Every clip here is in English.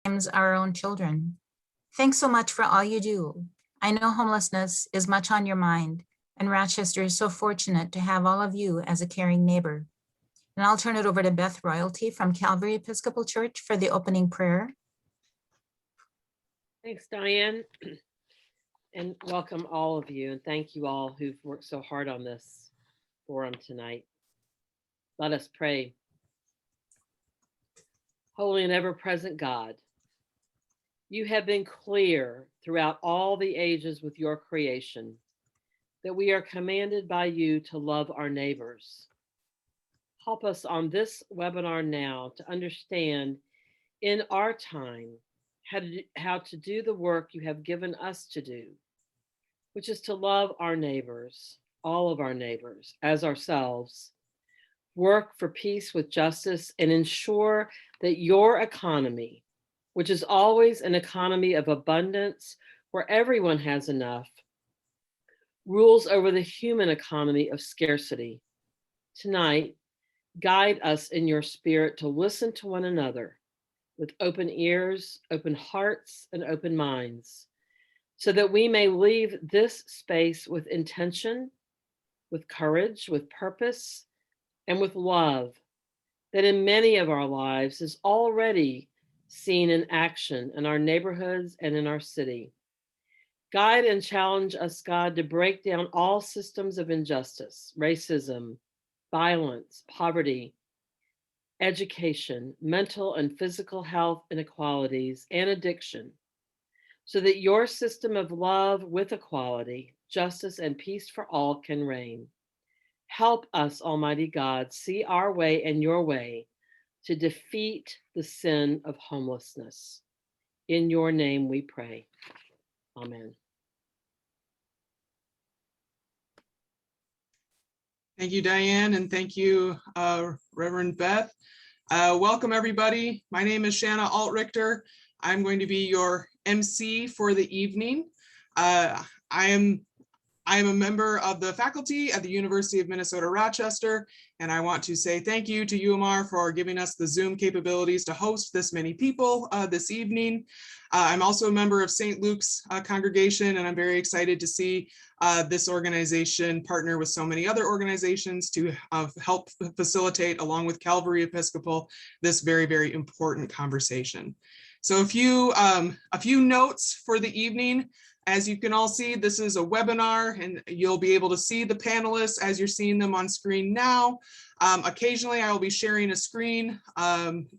our own children. Thanks so much for all you do. I know homelessness is much on your mind, and Rochester is so fortunate to have all of you as a caring neighbor. And I'll turn it over to Beth Royalty from Calvary Episcopal Church for the opening prayer. Thanks, Diane, and welcome all of you, and thank you all who've worked so hard on this forum tonight. Let us pray. Holy and ever-present God, you have been clear throughout all the ages with your creation that we are commanded by you to love our neighbors. Help us on this webinar now to understand in our time how to do the work you have given us to do, which is to love our neighbors, all of our neighbors, as ourselves, work for peace with justice, and ensure that your economy, which is always an economy of abundance where everyone has enough, rules over the human economy of scarcity. Tonight, guide us in your spirit to listen to one another with open ears, open hearts, and open minds, so that we may leave this space with intention, with courage, with purpose, and with love that in many of our lives is already seen in action in our neighborhoods and in our city. Guide and challenge us, God, to break down all systems of injustice, racism, violence, poverty, education, mental and physical health inequalities, and addiction, so that your system of love with equality, justice, and peace for all can reign. Help us, Almighty God, see our way and your way to defeat the sin of homelessness. In your name we pray. Amen. Thank you, Diane, and thank you, Reverend Beth. Welcome, everybody. My name is Shanna Altrichter. I'm going to be your MC for the evening. I am a member of the faculty at the University of Minnesota Rochester, and I want to say thank you to UMR for giving us the Zoom capabilities to host this many people this evening. I'm also a member of St. Luke's congregation, and I'm very excited to see this organization partner with so many other organizations to help facilitate, along with Calvary Episcopal, this very, very important conversation. So a few notes for the evening. As you can all see, this is a webinar, and you'll be able to see the panelists as you're seeing them on screen now. Occasionally, I will be sharing a screen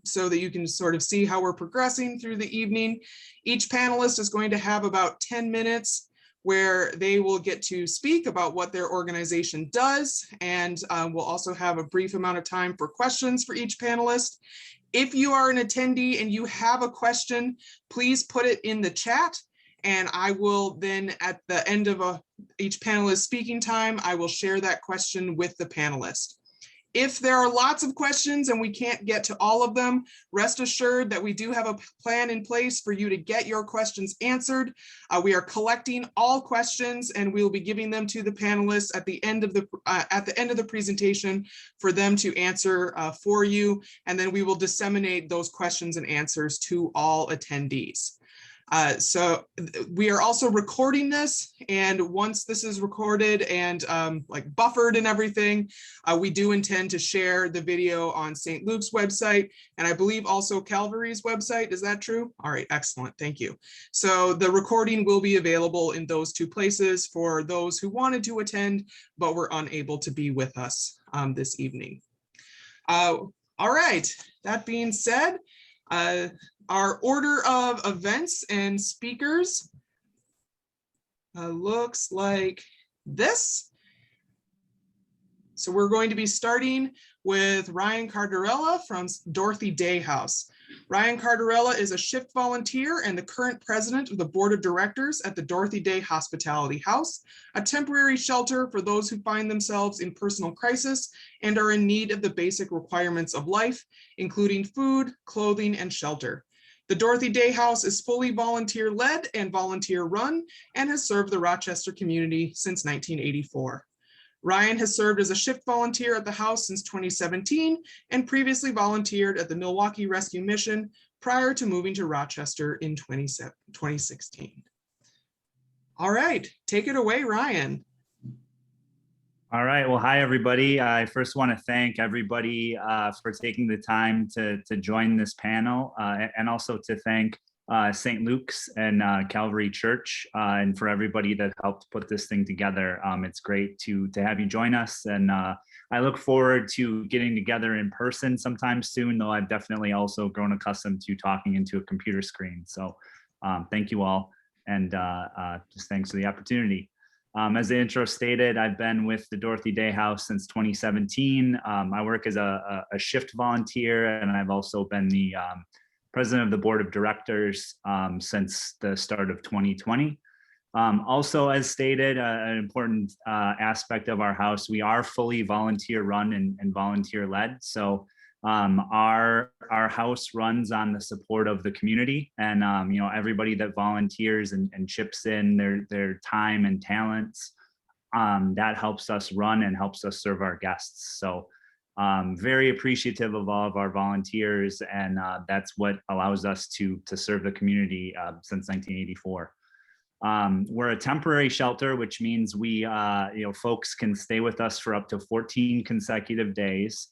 so that you can sort of see how we're progressing through the evening. Each panelist is going to have about 10 minutes where they will get to speak about what their organization does, and we'll also have a brief amount of time for questions for each panelist. If you are an attendee and you have a question, please put it in the chat. And I will then, at the end of each panelist speaking time, I will share that question with the panelist. If there are lots of questions and we can't get to all of them, rest assured that we do have a plan in place for you to get your questions answered. We are collecting all questions, and we will be giving them to the panelists at the end of the presentation for them to answer for you, and then we will disseminate those questions and answers to all attendees. So we are also recording this, and once this is recorded and like buffered and everything, we do intend to share the video on St. Luke's website, and I believe also Calvary's website. Is that true? All right, excellent, thank you. So the recording will be available in those two places for those who wanted to attend but were unable to be with us this evening. All right, that being said, our order of events and speakers looks like this. So we're going to be starting with Ryan Cardarella from Dorothy Day House. Ryan Cardarella is a shift volunteer and the current president of the board of directors at the Dorothy Day Hospitality House, a temporary shelter for those who find themselves in personal crisis and are in need of the basic requirements of life, including food, clothing, and shelter. The Dorothy Day House is fully volunteer-led and volunteer-run and has served the Rochester community since 1984. Ryan has served as a shift volunteer at the house since 2017 and previously volunteered at the Milwaukee Rescue Mission, prior to moving to Rochester in 2016. All right, take it away, Ryan. All right. Well, hi, everybody. I first want to thank everybody for taking the time to join this panel, and also to thank St. Luke's and Calvary Church, and for everybody that helped put this thing together. It's great to have you join us, and I look forward to getting together in person sometime soon, though I've definitely also grown accustomed to talking into a computer screen. So thank you all, and just thanks for the opportunity. As the intro stated, I've been with the Dorothy Day House since 2017. I work as a shift volunteer, and I've also been the president of the board of directors since the start of 2020. Also, as stated, an important aspect of our house, we are fully volunteer run and volunteer led. So our house runs on the support of the community, and everybody that volunteers and chips in their time and talents, that helps us run and helps us serve our guests. So very appreciative of all of our volunteers, and that's what allows us to serve the community since 1984. We're a temporary shelter, which means we folks can stay with us for up to 14 consecutive days.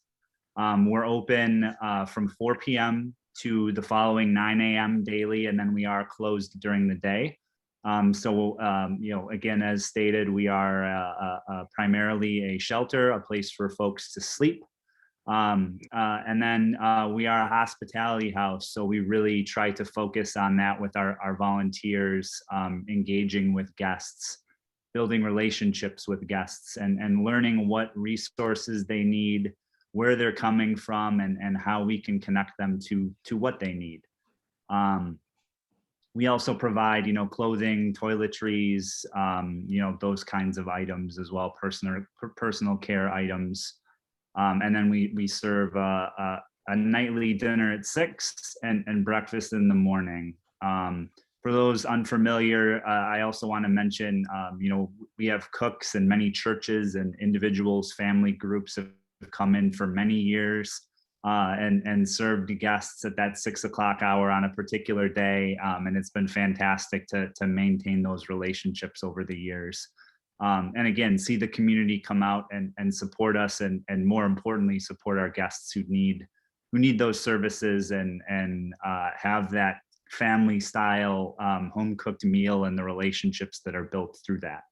We're open from 4 p.m. to the following 9 a.m. daily, and then we are closed during the day. Again, as stated, we are primarily a shelter, a place for folks to sleep. And then we are a hospitality house, so we really try to focus on that with our volunteers, engaging with guests, building relationships with guests, and learning what resources they need, where they're coming from, and how we can connect them to what they need. We also provide, clothing, toiletries, those kinds of items as well, personal care items. And then we serve a nightly dinner at 6 and breakfast in the morning. For those unfamiliar, I also want to mention, we have cooks, and many churches and individuals, family groups have come in for many years and served guests at that 6 o'clock hour on a particular day. And it's been fantastic to maintain those relationships over the years. And again, see the community come out and support us, and more importantly, support our guests who need those services and have that family style home cooked meal and the relationships that are built through that.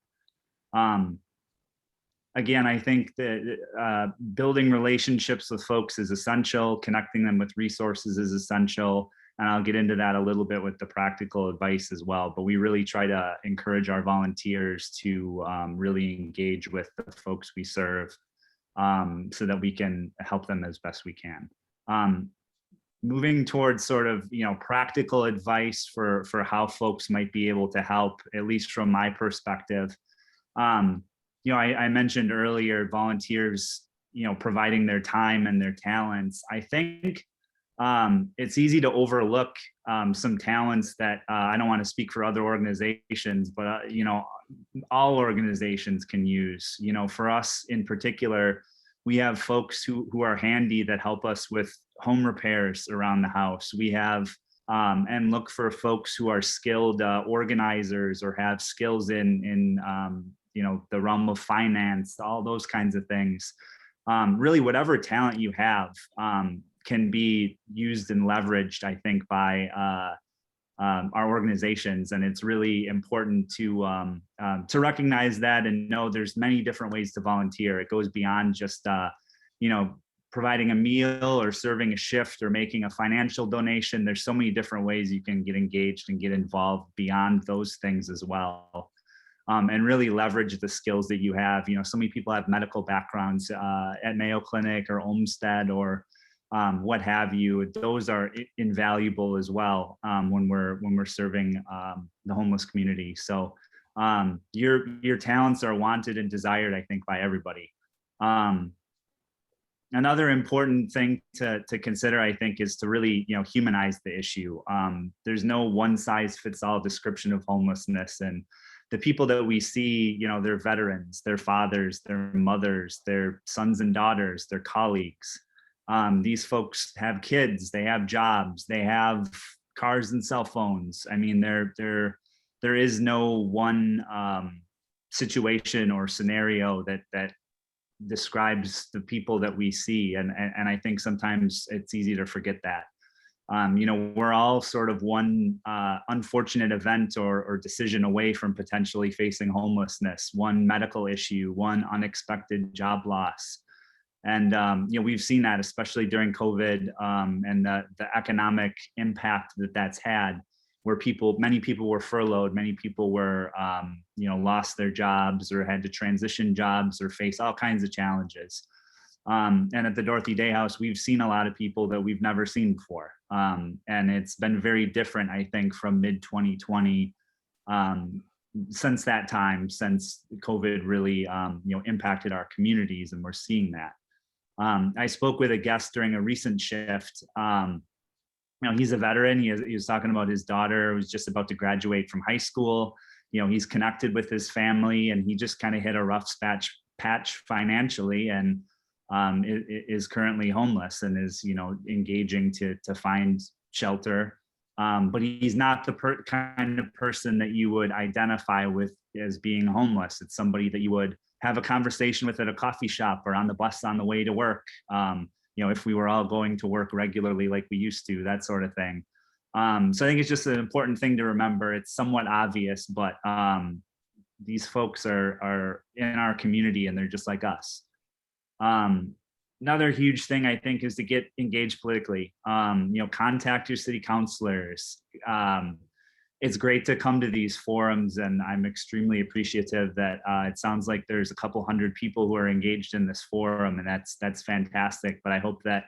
Again, I think that building relationships with folks is essential. Connecting them with resources is essential. And I'll get into that a little bit with the practical advice as well. But we really try to encourage our volunteers to really engage with the folks we serve, so that we can help them as best we can. Moving towards sort of, practical advice for how folks might be able to help, at least from my perspective. I mentioned earlier volunteers, providing their time and their talents. I think it's easy to overlook some talents that I don't want to speak for other organizations, but all organizations can use. For us in particular, we have folks who are handy that help us with home repairs around the house. We have and look for folks who are skilled organizers or have skills in the realm of finance, all those kinds of things. Really, whatever talent you have can be used and leveraged, I think, by our organizations. And it's really important to recognize that and know there's many different ways to volunteer. It goes beyond just, providing a meal or serving a shift or making a financial donation. There's so many different ways you can get engaged and get involved beyond those things as well. And really leverage the skills that you have. So many people have medical backgrounds at Mayo Clinic or Olmsted or what have you. Those are invaluable as well when we're serving the homeless community. So your talents are wanted and desired, I think, by everybody. Another important thing to consider, I think, is to really humanize the issue. There's no one size fits all description of homelessness, and the people that we see, they're veterans, their fathers, their mothers, their sons and daughters, their colleagues. These folks have kids, they have jobs, they have cars and cell phones. I mean, there is no one situation or scenario that describes the people that we see. And I think sometimes it's easy to forget that. We're all sort of one unfortunate event or decision away from potentially facing homelessness, one medical issue, one unexpected job loss. And, we've seen that, especially during COVID and the economic impact that that's had, where many people were furloughed, many people were, lost their jobs or had to transition jobs or face all kinds of challenges. And at the Dorothy Day House, we've seen a lot of people that we've never seen before. And it's been very different, I think, from mid-2020 since that time, since COVID really, impacted our communities, and we're seeing that. I spoke with a guest during a recent shift. He's a veteran. He was talking about his daughter who's just about to graduate from high school. He's connected with his family, and he just kind of hit a rough patch financially, and is currently homeless and is, engaging to find shelter. But he's not the kind of person that you would identify with as being homeless. It's somebody that you would have a conversation with at a coffee shop or on the bus on the way to work. If we were all going to work regularly like we used to, that sort of thing. So I think it's just an important thing to remember. It's somewhat obvious, but these folks are in our community and they're just like us. Another huge thing, I think, is to get engaged politically. Contact your city councilors. It's great to come to these forums, and I'm extremely appreciative that it sounds like there's a couple hundred people who are engaged in this forum, and that's fantastic. But I hope that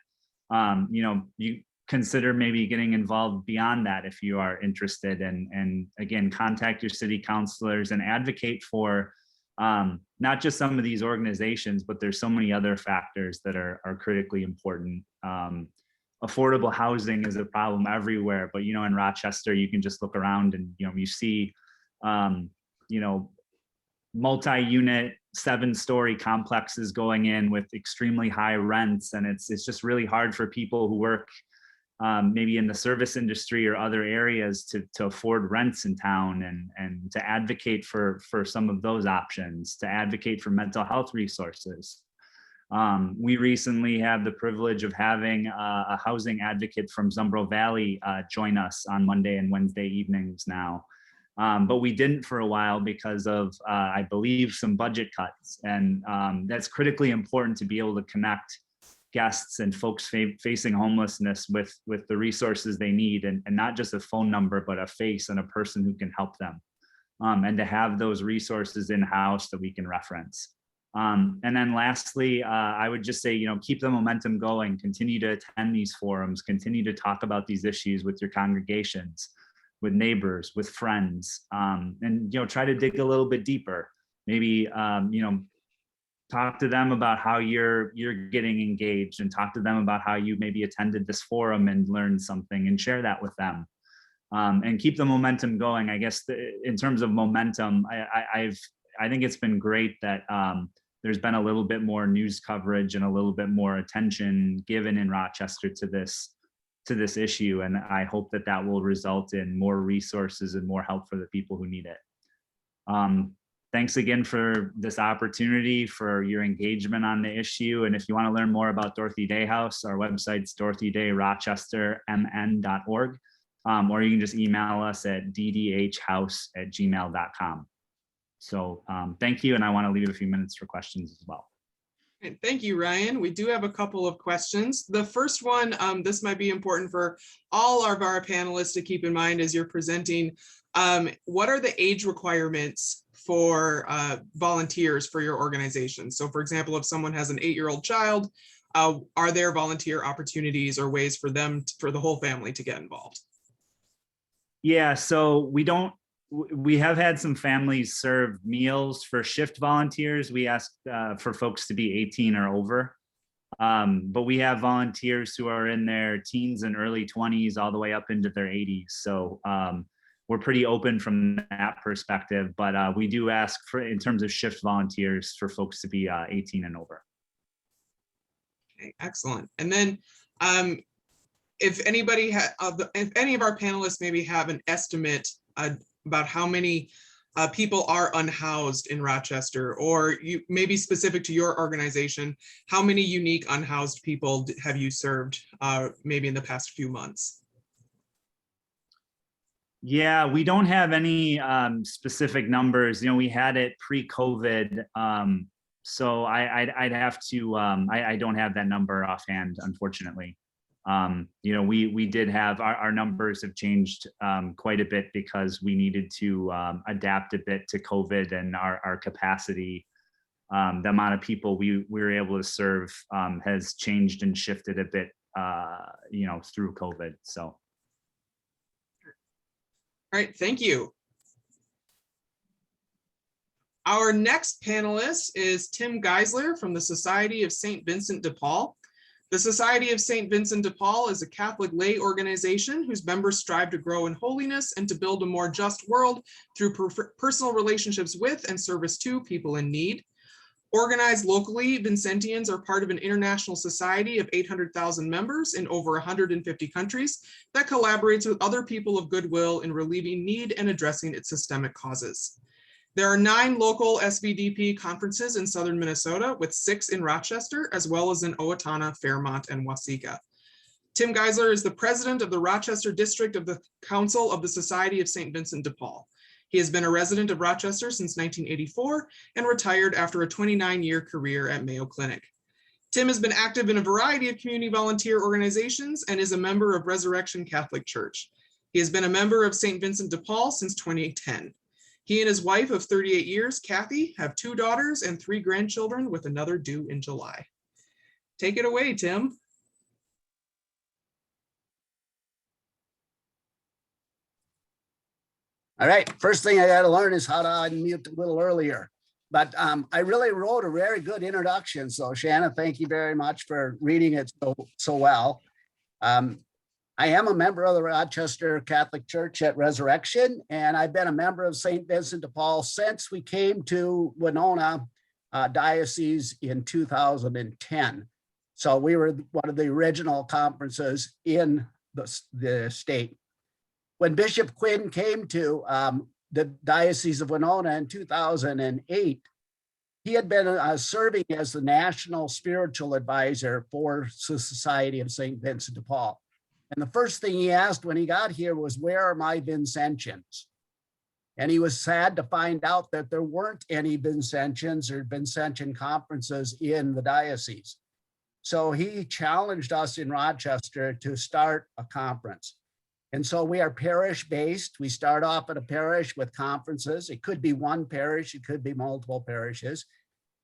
you consider maybe getting involved beyond that if you are interested, and again, contact your city councilors and advocate for not just some of these organizations, but there's so many other factors that are critically important. Affordable housing is a problem everywhere, but in Rochester, you can just look around and you see multi-unit 7-story complexes going in with extremely high rents, and it's just really hard for people who work maybe in the service industry or other areas to afford rents in town, and to advocate for some of those options, to advocate for mental health resources. We recently had the privilege of having a housing advocate from Zumbro Valley join us on Monday and Wednesday evenings now. But we didn't for a while because of, I believe, some budget cuts. And that's critically important to be able to connect guests and folks facing homelessness with the resources they need, and not just a phone number, but a face and a person who can help them. And to have those resources in-house that we can reference. And then lastly, I would just say, keep the momentum going, continue to attend these forums, continue to talk about these issues with your congregations, with neighbors, with friends, and, try to dig a little bit deeper. Maybe, talk to them about how you're getting engaged, and talk to them about how you maybe attended this forum and learned something, and share that with them. And keep the momentum going. I guess in terms of momentum, I think it's been great that there's been a little bit more news coverage and a little bit more attention given in Rochester to this issue. And I hope that will result in more resources and more help for the people who need it. Thanks again for this opportunity, for your engagement on the issue. And if you want to learn more about Dorothy Day House, our website's dorothydayrocchestermn.org, or you can just email us at ddhouse@gmail.com. So thank you, and I want to leave a few minutes for questions as well. Thank you, Ryan. We do have a couple of questions. The first one, this might be important for all of our panelists to keep in mind as you're presenting. What are the age requirements for volunteers for your organization? So for example, if someone has an 8-year-old child, are there volunteer opportunities or ways for them, for the whole family to get involved? Yeah, so we have had some families serve meals for shift volunteers. We asked for folks to be 18 or over, but we have volunteers who are in their teens and early 20s all the way up into their 80s. So we're pretty open from that perspective, but we do ask for, in terms of shift volunteers, for folks to be 18 and over. Okay, excellent. And then if anybody if any of our panelists maybe have an estimate about how many people are unhoused in Rochester, or you maybe specific to your organization, how many unique unhoused people have you served maybe in the past few months? Yeah, we don't have any specific numbers. You know, we had it pre-COVID. So I'd have to, I don't have that number offhand, unfortunately. You know, we did have, our numbers have changed quite a bit because we needed to adapt a bit to COVID and our capacity. The amount of people we were able to serve has changed and shifted a bit, you know, through COVID, so. All right, thank you. Our next panelist is Tim Geisler from the Society of St. Vincent de Paul. The Society of St. Vincent de Paul is a Catholic lay organization whose members strive to grow in holiness and to build a more just world through personal relationships with and service to people in need. Organized locally, Vincentians are part of an international society of 800,000 members in over 150 countries that collaborates with other people of goodwill in relieving need and addressing its systemic causes. There are 9 local SVDP conferences in southern Minnesota, with 6 in Rochester, as well as in Owatonna, Fairmont, and Waseca. Tim Geisler is the president of the Rochester District of the Council of the Society of St. Vincent de Paul. He has been a resident of Rochester since 1984 and retired after a 29-year career at Mayo Clinic. Tim has been active in a variety of community volunteer organizations and is a member of Resurrection Catholic Church. He has been a member of St. Vincent de Paul since 2010. He and his wife of 38 years, Kathy, have 2 daughters and 3 grandchildren, with another due in July. Take it away, Tim. All right, first thing I got to learn is how to unmute a little earlier. But I really wrote a very good introduction. So Shanna, thank you very much for reading it so well. I am a member of the Rochester Catholic Church at Resurrection, and I've been a member of St. Vincent de Paul since we came to Winona Diocese in 2010. So we were one of the original conferences in the state. When Bishop Quinn came to the Diocese of Winona in 2008, he had been serving as the national spiritual advisor for the Society of St. Vincent de Paul. And the first thing he asked when he got here was, where are my Vincentians? And he was sad to find out that there weren't any Vincentians or Vincentian conferences in the diocese. So he challenged us in Rochester to start a conference. And so we are parish-based. We start off at a parish with conferences. It could be one parish, it could be multiple parishes.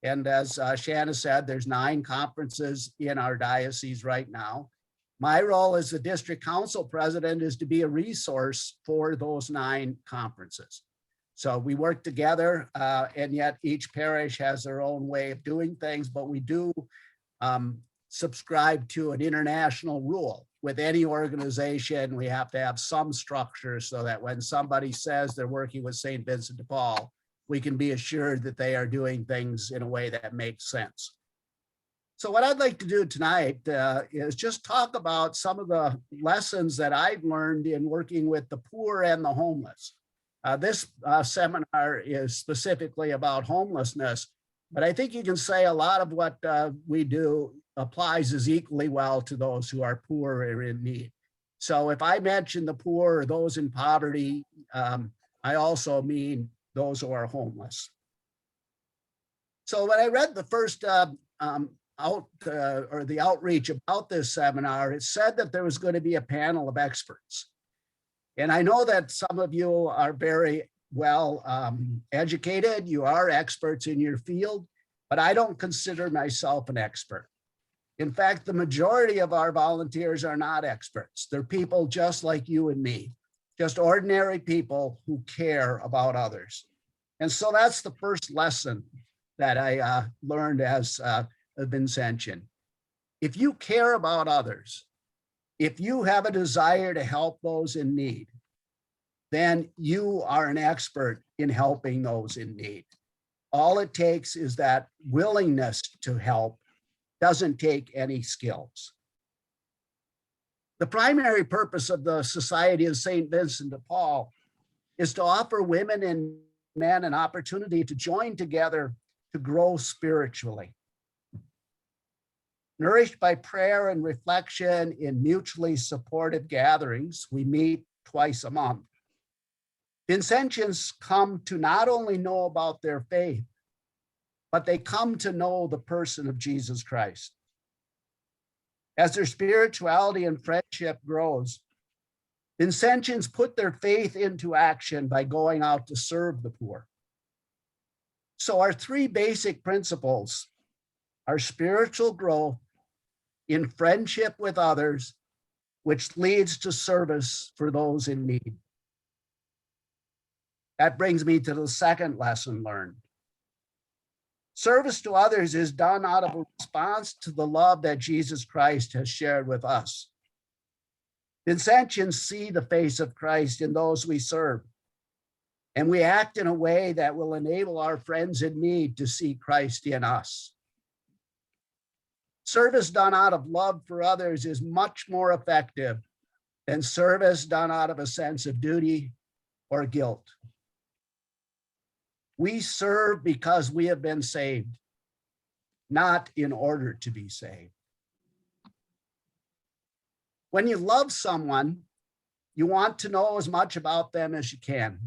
And as Shanna said, there's 9 conferences in our diocese right now. My role as the district council president is to be a resource for those 9 conferences. So we work together, and yet each parish has their own way of doing things, but we do subscribe to an international rule. With any organization, we have to have some structure so that when somebody says they're working with St. Vincent de Paul, we can be assured that they are doing things in a way that makes sense. So what I'd like to do tonight is just talk about some of the lessons that I've learned in working with the poor and the homeless. This seminar is specifically about homelessness, but I think you can say a lot of what we do applies as equally well to those who are poor or in need. So if I mention the poor or those in poverty, I also mean those who are homeless. So when I read the first the outreach about this seminar, it said that there was going to be a panel of experts. And I know that some of you are very well educated, you are experts in your field, but I don't consider myself an expert. In fact, the majority of our volunteers are not experts. They're people just like you and me, just ordinary people who care about others. And so that's the first lesson that I learned as a Vincentian. If you care about others, if you have a desire to help those in need, then you are an expert in helping those in need. All it takes is that willingness to help doesn't take any skills. The primary purpose of the Society of St. Vincent de Paul is to offer women and men an opportunity to join together to grow spiritually. Nourished by prayer and reflection in mutually supportive gatherings, we meet twice a month. Vincentians come to not only know about their faith, but they come to know the person of Jesus Christ. As their spirituality and friendship grows, Vincentians put their faith into action by going out to serve the poor. So our three basic principles are spiritual growth in friendship with others, which leads to service for those in need. That brings me to the second lesson learned. Service to others is done out of a response to the love that Jesus Christ has shared with us. Vincentians see the face of Christ in those we serve, and we act in a way that will enable our friends in need to see Christ in us. Service done out of love for others is much more effective than service done out of a sense of duty or guilt. We serve because we have been saved, not in order to be saved. When you love someone, you want to know as much about them as you can.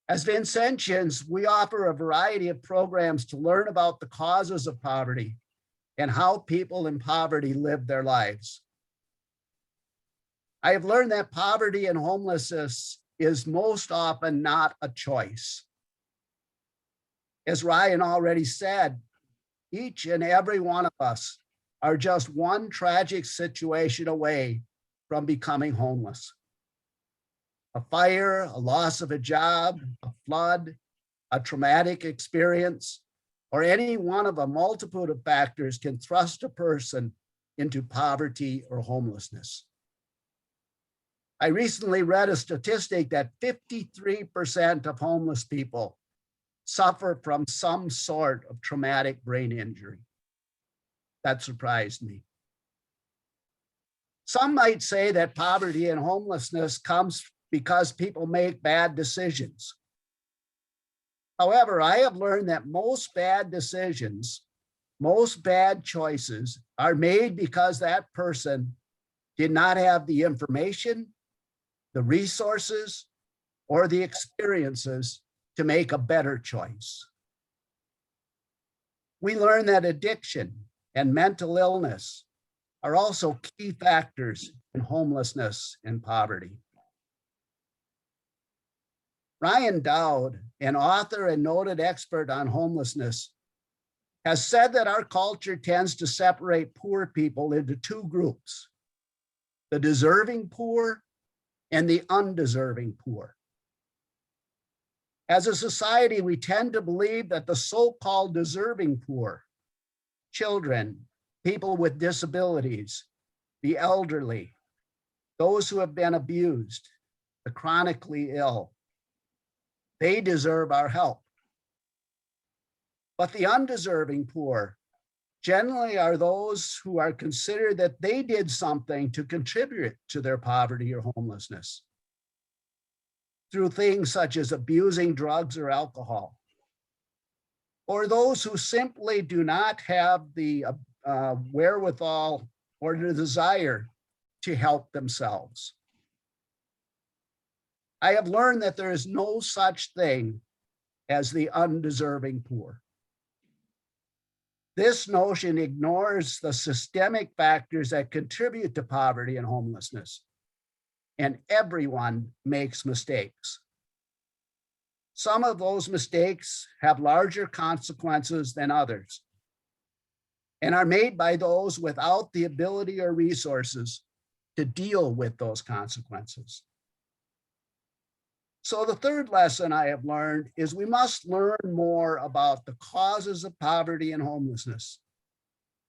As Vincentians, we offer a variety of programs to learn about the causes of poverty and how people in poverty live their lives. I have learned that poverty and homelessness is most often not a choice. As Ryan already said, each and every one of us are just one tragic situation away from becoming homeless. A fire, a loss of a job, a flood, a traumatic experience, or any one of a multitude of factors can thrust a person into poverty or homelessness. I recently read a statistic that 53% of homeless people suffer from some sort of traumatic brain injury. That surprised me. Some might say that poverty and homelessness comes because people make bad decisions. However, I have learned that most bad decisions, most bad choices are made because that person did not have the information, the resources, or the experiences to make a better choice. We learn that addiction and mental illness are also key factors in homelessness and poverty. Ryan Dowd, an author and noted expert on homelessness, has said that our culture tends to separate poor people into two groups, the deserving poor and the undeserving poor. As a society, we tend to believe that the so-called deserving poor, children, people with disabilities, the elderly, those who have been abused, the chronically ill, they deserve our help. But the undeserving poor generally are those who are considered that they did something to contribute to their poverty or homelessness through things such as abusing drugs or alcohol, or those who simply do not have the wherewithal or the desire to help themselves. I have learned that there is no such thing as the undeserving poor. This notion ignores the systemic factors that contribute to poverty and homelessness, and everyone makes mistakes. Some of those mistakes have larger consequences than others and are made by those without the ability or resources to deal with those consequences. So the third lesson I have learned is we must learn more about the causes of poverty and homelessness.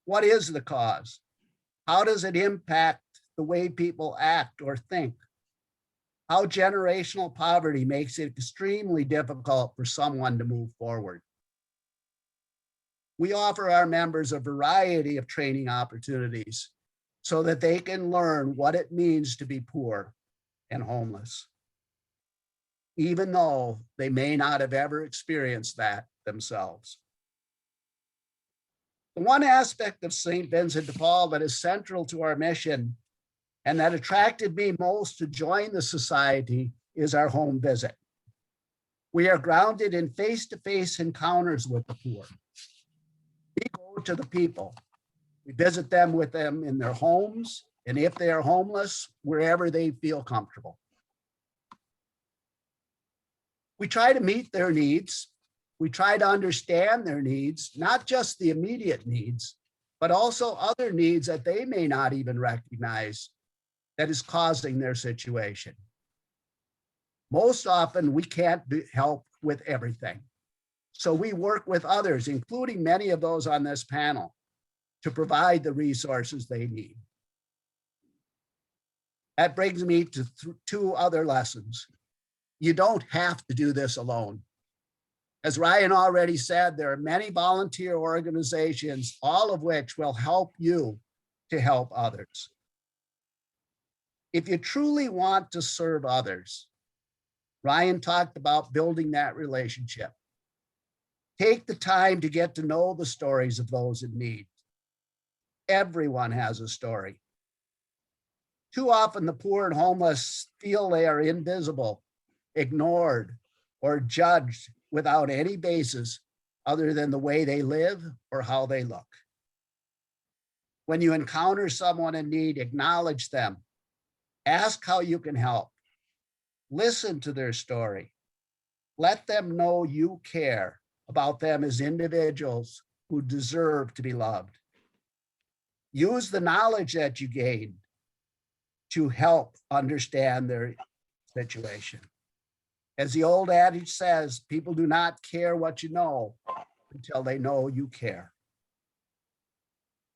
What is the cause? How does it impact the way people act or think? How generational poverty makes it extremely difficult for someone to move forward. We offer our members a variety of training opportunities so that they can learn what it means to be poor and homeless, even though they may not have ever experienced that themselves. The one aspect of St. Vincent de Paul that is central to our mission and that attracted me most to join the society is our home visit. We are grounded in face-to-face encounters with the poor. We go to the people. We visit them with them in their homes, and if they are homeless, wherever they feel comfortable. We try to meet their needs. We try to understand their needs, not just the immediate needs, but also other needs that they may not even recognize that is causing their situation. Most often, we can't help with everything. So we work with others, including many of those on this panel, to provide the resources they need. That brings me to two other lessons. You don't have to do this alone. As Ryan already said, there are many volunteer organizations, all of which will help you to help others. If you truly want to serve others, Ryan talked about building that relationship. Take the time to get to know the stories of those in need. Everyone has a story. Too often, the poor and homeless feel they are invisible, ignored, or judged without any basis other than the way they live or how they look. When you encounter someone in need, acknowledge them. Ask how you can help. Listen to their story. Let them know you care about them as individuals who deserve to be loved. Use the knowledge that you gain to help understand their situation. As the old adage says, people do not care what you know until they know you care.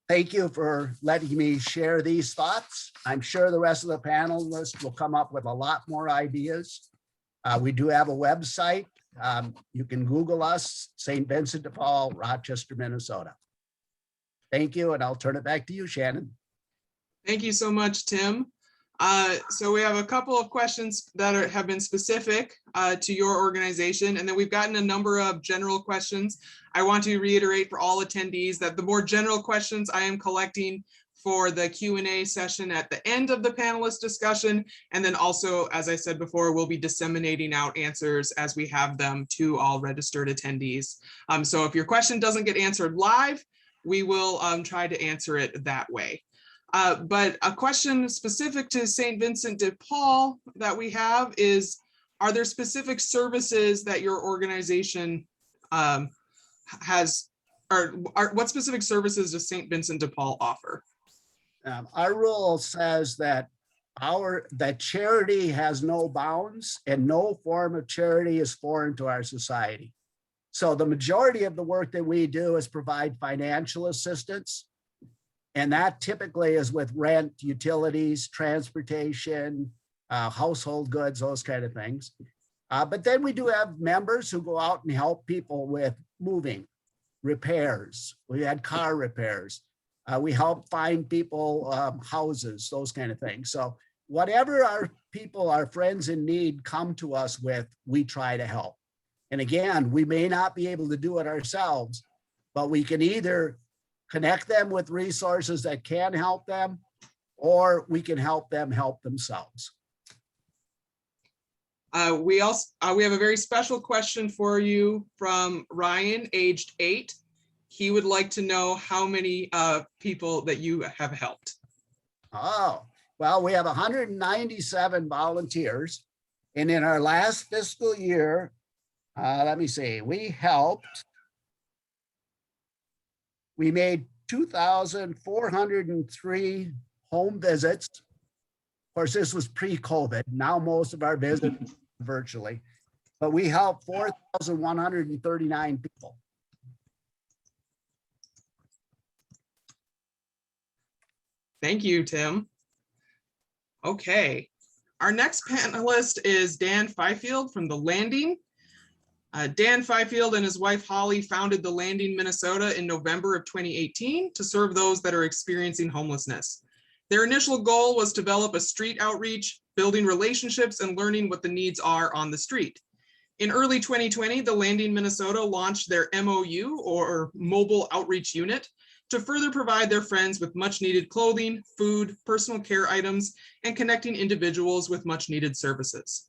Thank you for letting me share these thoughts. I'm sure the rest of the panelists will come up with a lot more ideas. We do have a website. You can Google us, St. Vincent de Paul, Rochester, Minnesota. Thank you, and I'll turn it back to you, Shannon. Thank you so much, Tim. So we have a couple of questions that have been specific to your organization, and then we've gotten a number of general questions. I want to reiterate for all attendees that the more general questions I am collecting for the Q&A session at the end of the panelist discussion, and then also, as I said before, we'll be disseminating out answers as we have them to all registered attendees. So if your question doesn't get answered live, we will try to answer it that way. But a question specific to St. Vincent de Paul that we have is, are there specific services that your organization has, or what specific services does St. Vincent de Paul offer? Our rule says that charity has no bounds and no form of charity is foreign to our society. So the majority of the work that we do is provide financial assistance. And that typically is with rent, utilities, transportation, household goods, those kind of things. But then we do have members who go out and help people with moving, repairs. We had car repairs. We help find people houses, those kind of things. So whatever our people, our friends in need come to us with, we try to help. And again, we may not be able to do it ourselves, but we can either connect them with resources that can help them, or we can help them help themselves. We have a very special question for you from Ryan, aged 8. He would like to know how many people that you have helped. Oh, well, we have 197 volunteers. And in our last fiscal year, let me see, we made 2,403 home visits. Of course, this was pre-COVID. Now most of our visits virtually, but we helped 4,139 people. Thank you, Tim. Okay, our next panelist is Dan Feifield from The Landing. Dan Feifield and his wife Holly founded the Landing, Minnesota in November of 2018 to serve those that are experiencing homelessness. Their initial goal was to develop a street outreach, building relationships and learning what the needs are on the street. In early 2020, the Landing, Minnesota launched their MOU, or Mobile Outreach Unit, to further provide their friends with much needed clothing, food, personal care items, and connecting individuals with much needed services.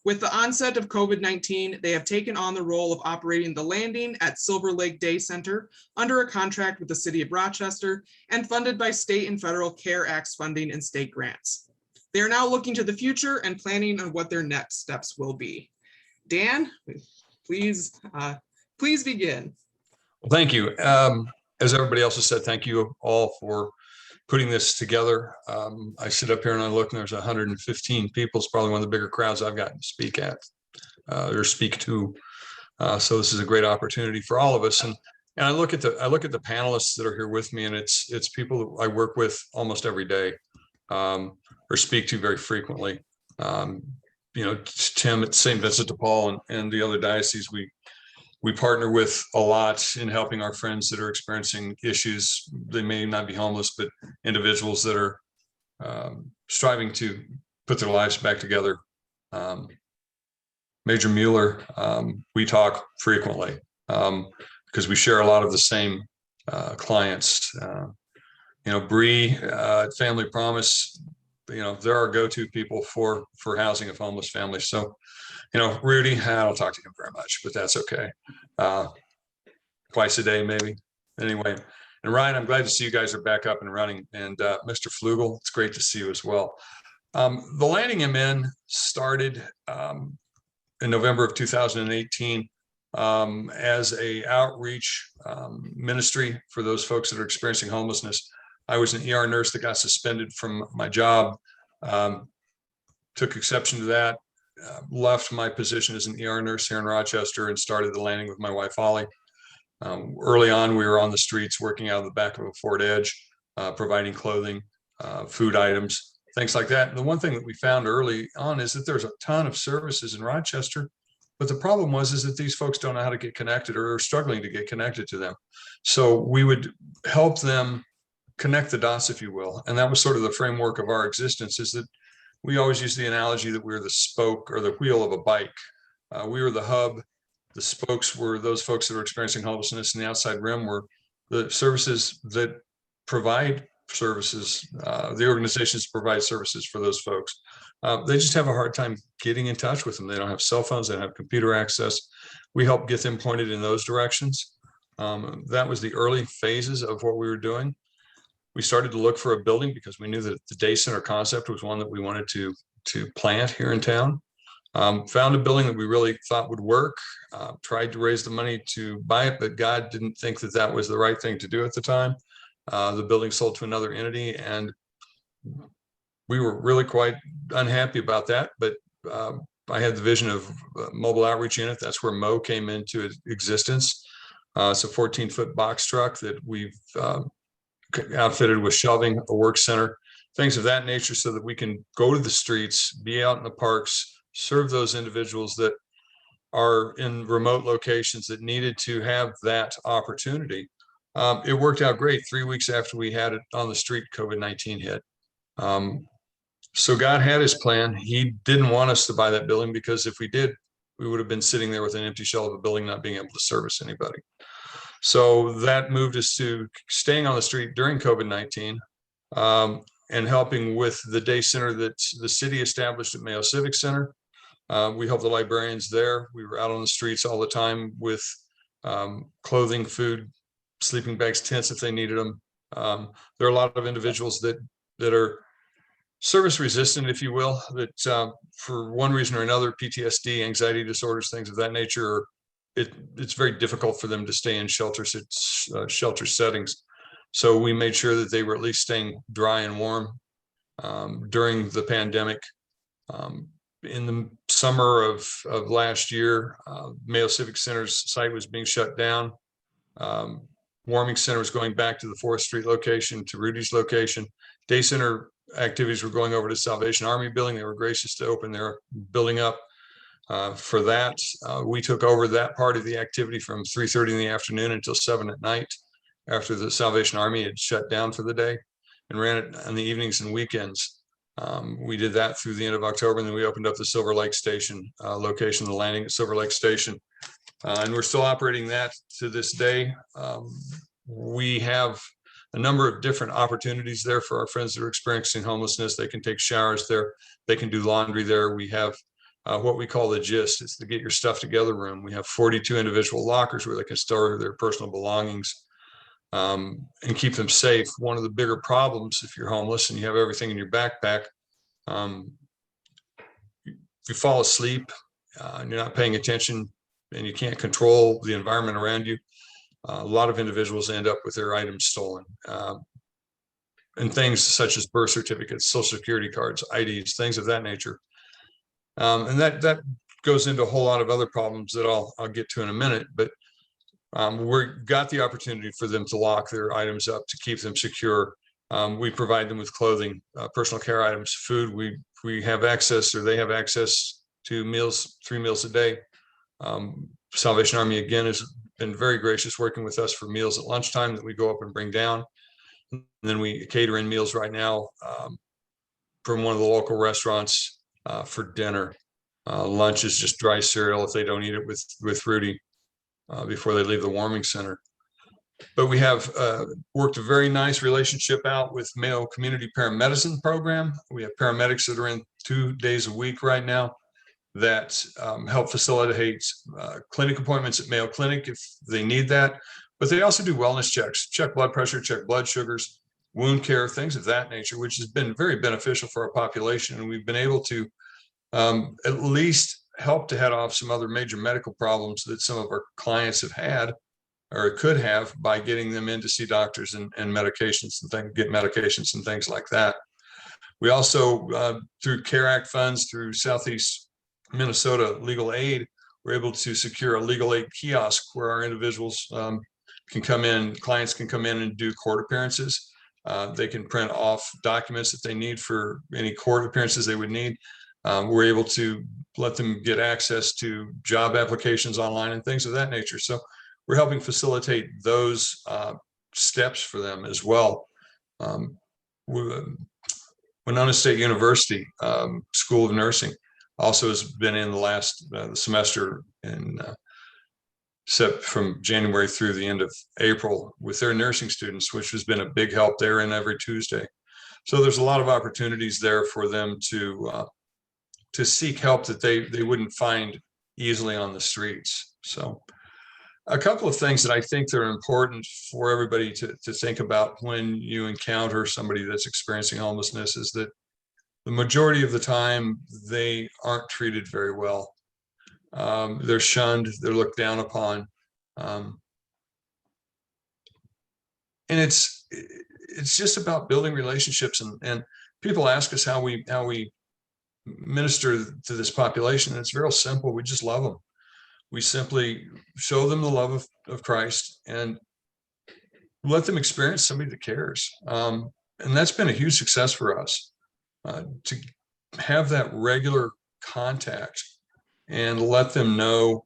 With the onset of COVID-19, they have taken on the role of operating the Landing at Silver Lake Day Center under a contract with the City of Rochester and funded by state and federal CARE Acts funding and state grants. They are now looking to the future and planning on what their next steps will be. Dan, please begin. Well, thank you. As everybody else has said, thank you all for putting this together. I sit up here and I look, and there's 115 people. It's probably one of the bigger crowds I've gotten to speak at or speak to. So this is a great opportunity for all of us. And I look at the panelists that are here with me, and it's people that I work with almost every day or speak to very frequently. You know, Tim at St. Vincent DePaul and the other dioceses, we partner with a lot in helping our friends that are experiencing issues. They may not be homeless, but individuals that are striving to put their lives back together. Major Mueller, we talk frequently because we share a lot of the same clients. You know, Bree, Family Promise, you know, they're our go-to people for housing of homeless families. So, you know, Rudy, I don't talk to him very much, but that's okay. Twice a day, maybe. Anyway, and Ryan, I'm glad to see you guys are back up and running. And Mr. Fluegel, it's great to see you as well. The Landing MN started in November of 2018 as a outreach ministry for those folks that are experiencing homelessness. I was an ER nurse that got suspended from my job, took exception to that, left my position as an ER nurse here in Rochester and started the Landing with my wife, Holly. Early on, we were on the streets working out of the back of a Ford Edge, providing clothing, food items, things like that. And the one thing that we found early on is that there's a ton of services in Rochester, but the problem is that these folks don't know how to get connected or are struggling to get connected to them. So we would help them connect the dots, if you will. And that was sort of the framework of our existence, is that we always use the analogy that we're the spoke or the wheel of a bike. We were the hub. The spokes were those folks that are experiencing homelessness, and the outside rim were the services that provide services, the organizations provide services for those folks. They just have a hard time getting in touch with them. They don't have cell phones, they don't have computer access. We help get them pointed in those directions. That was the early phases of what we were doing. We started to look for a building because we knew that the day center concept was one that we wanted to plant here in town. Found a building that we really thought would work, tried to raise the money to buy it, but God didn't think that that was the right thing to do at the time. The building sold to another entity, and we were really quite unhappy about that. But I had the vision of a mobile outreach unit. That's where Mo came into existence. It's a 14-foot box truck that we've outfitted with shelving, a work center, things of that nature, so that we can go to the streets, be out in the parks, serve those individuals that are in remote locations that needed to have that opportunity. It worked out great. 3 weeks after we had it on the street, COVID-19 hit. So God had his plan. He didn't want us to buy that building, because if we did, we would have been sitting there with an empty shell of a building, not being able to service anybody. So that moved us to staying on the street during COVID-19 and helping with the day center that the city established at Mayo Civic Center. We helped the librarians there. We were out on the streets all the time with clothing, food, sleeping bags, tents if they needed them. There are a lot of individuals that are service resistant, if you will, that for one reason or another, PTSD, anxiety disorders, things of that nature, it's very difficult for them to stay in shelter settings. So we made sure that they were at least staying dry and warm during the pandemic. In the summer of last year, Mayo Civic Center's site was being shut down. Warming Center was going back to the 4th Street location, to Rudy's location. Day center activities were going over to Salvation Army building. They were gracious to open their building up. For that, we took over that part of the activity from 3:30 in the afternoon until 7 at night, after the Salvation Army had shut down for the day, and ran it in the evenings and weekends. We did that through the end of October, and then we opened up the Silver Lake Station location, the landing at Silver Lake Station. And we're still operating that to this day. We have a number of different opportunities there for our friends that are experiencing homelessness. They can take showers there. They can do laundry there. We have what we call the gist. It's the get your stuff together room. We have 42 individual lockers where they can store their personal belongings and keep them safe. One of the bigger problems if you're homeless and you have everything in your backpack, if you fall asleep and you're not paying attention and you can't control the environment around you, a lot of individuals end up with their items stolen. And things such as birth certificates, social security cards, IDs, things of that nature. And that goes into a whole lot of other problems that I'll get to in a minute, but we've got the opportunity for them to lock their items up to keep them secure. We provide them with clothing, personal care items, food. We have access, or they have access to meals, 3 meals a day. Salvation Army, again, has been very gracious working with us for meals at lunchtime that we go up and bring down. And then we cater in meals right now from one of the local restaurants for dinner. Lunch is just dry cereal if they don't eat it with Rudy before they leave the warming center. But we have worked a very nice relationship out with Mayo Community Paramedicine Program. We have paramedics that are in 2 days a week right now that help facilitate clinic appointments at Mayo Clinic if they need that. But they also do wellness checks, check blood pressure, check blood sugars, wound care, things of that nature, which has been very beneficial for our population. And we've been able to at least help to head off some other major medical problems that some of our clients have had or could have by getting them in to see doctors and medications and get medications and things like that. We also, through CARE Act funds, through Southeast Minnesota Legal Aid, we're able to secure a legal aid kiosk where our individuals can come in, clients can come in and do court appearances. They can print off documents that they need for any court appearances they would need. We're able to let them get access to job applications online and things of that nature. So we're helping facilitate those steps for them as well. Winona State University School of Nursing also has been in the last semester in from January through the end of April with their nursing students, which has been a big help. They're in every Tuesday. So there's a lot of opportunities there for them to seek help that they wouldn't find easily on the streets. So a couple of things that I think that are important for everybody to think about when you encounter somebody that's experiencing homelessness is that the majority of the time they aren't treated very well. They're shunned, they're looked down upon. And it's just about building relationships, and people ask us how we minister to this population. And it's real simple. We just love them. We simply show them the love of Christ and let them experience somebody that cares. And that's been a huge success for us, to have that regular contact and let them know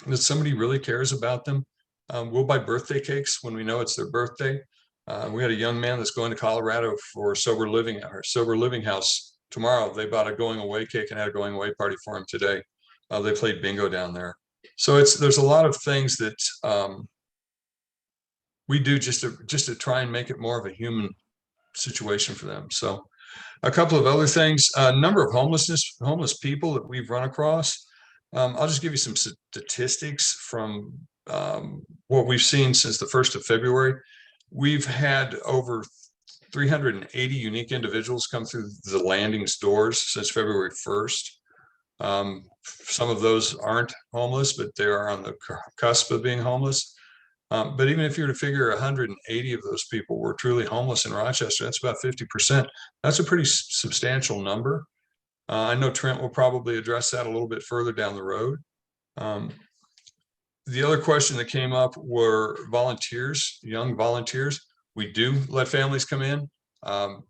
that somebody really cares about them. We'll buy birthday cakes when we know it's their birthday. We had a young man that's going to Colorado for sober living at our sober living house tomorrow. They bought a going away cake and had a going away party for him today. They played bingo down there. So there's a lot of things that we do just to try and make it more of a human situation for them. So a couple of other things, a number of homeless people that we've run across. I'll just give you some statistics from what we've seen since the 1st of February. We've had over 380 unique individuals come through the landings doors since February 1st. Some of those aren't homeless, but they are on the cusp of being homeless. But even if you were to figure 180 of those people were truly homeless in Rochester, that's about 50%. That's a pretty substantial number. I know Trent will probably address that a little bit further down the road. The other question that came up were volunteers, young volunteers. We do let families come in.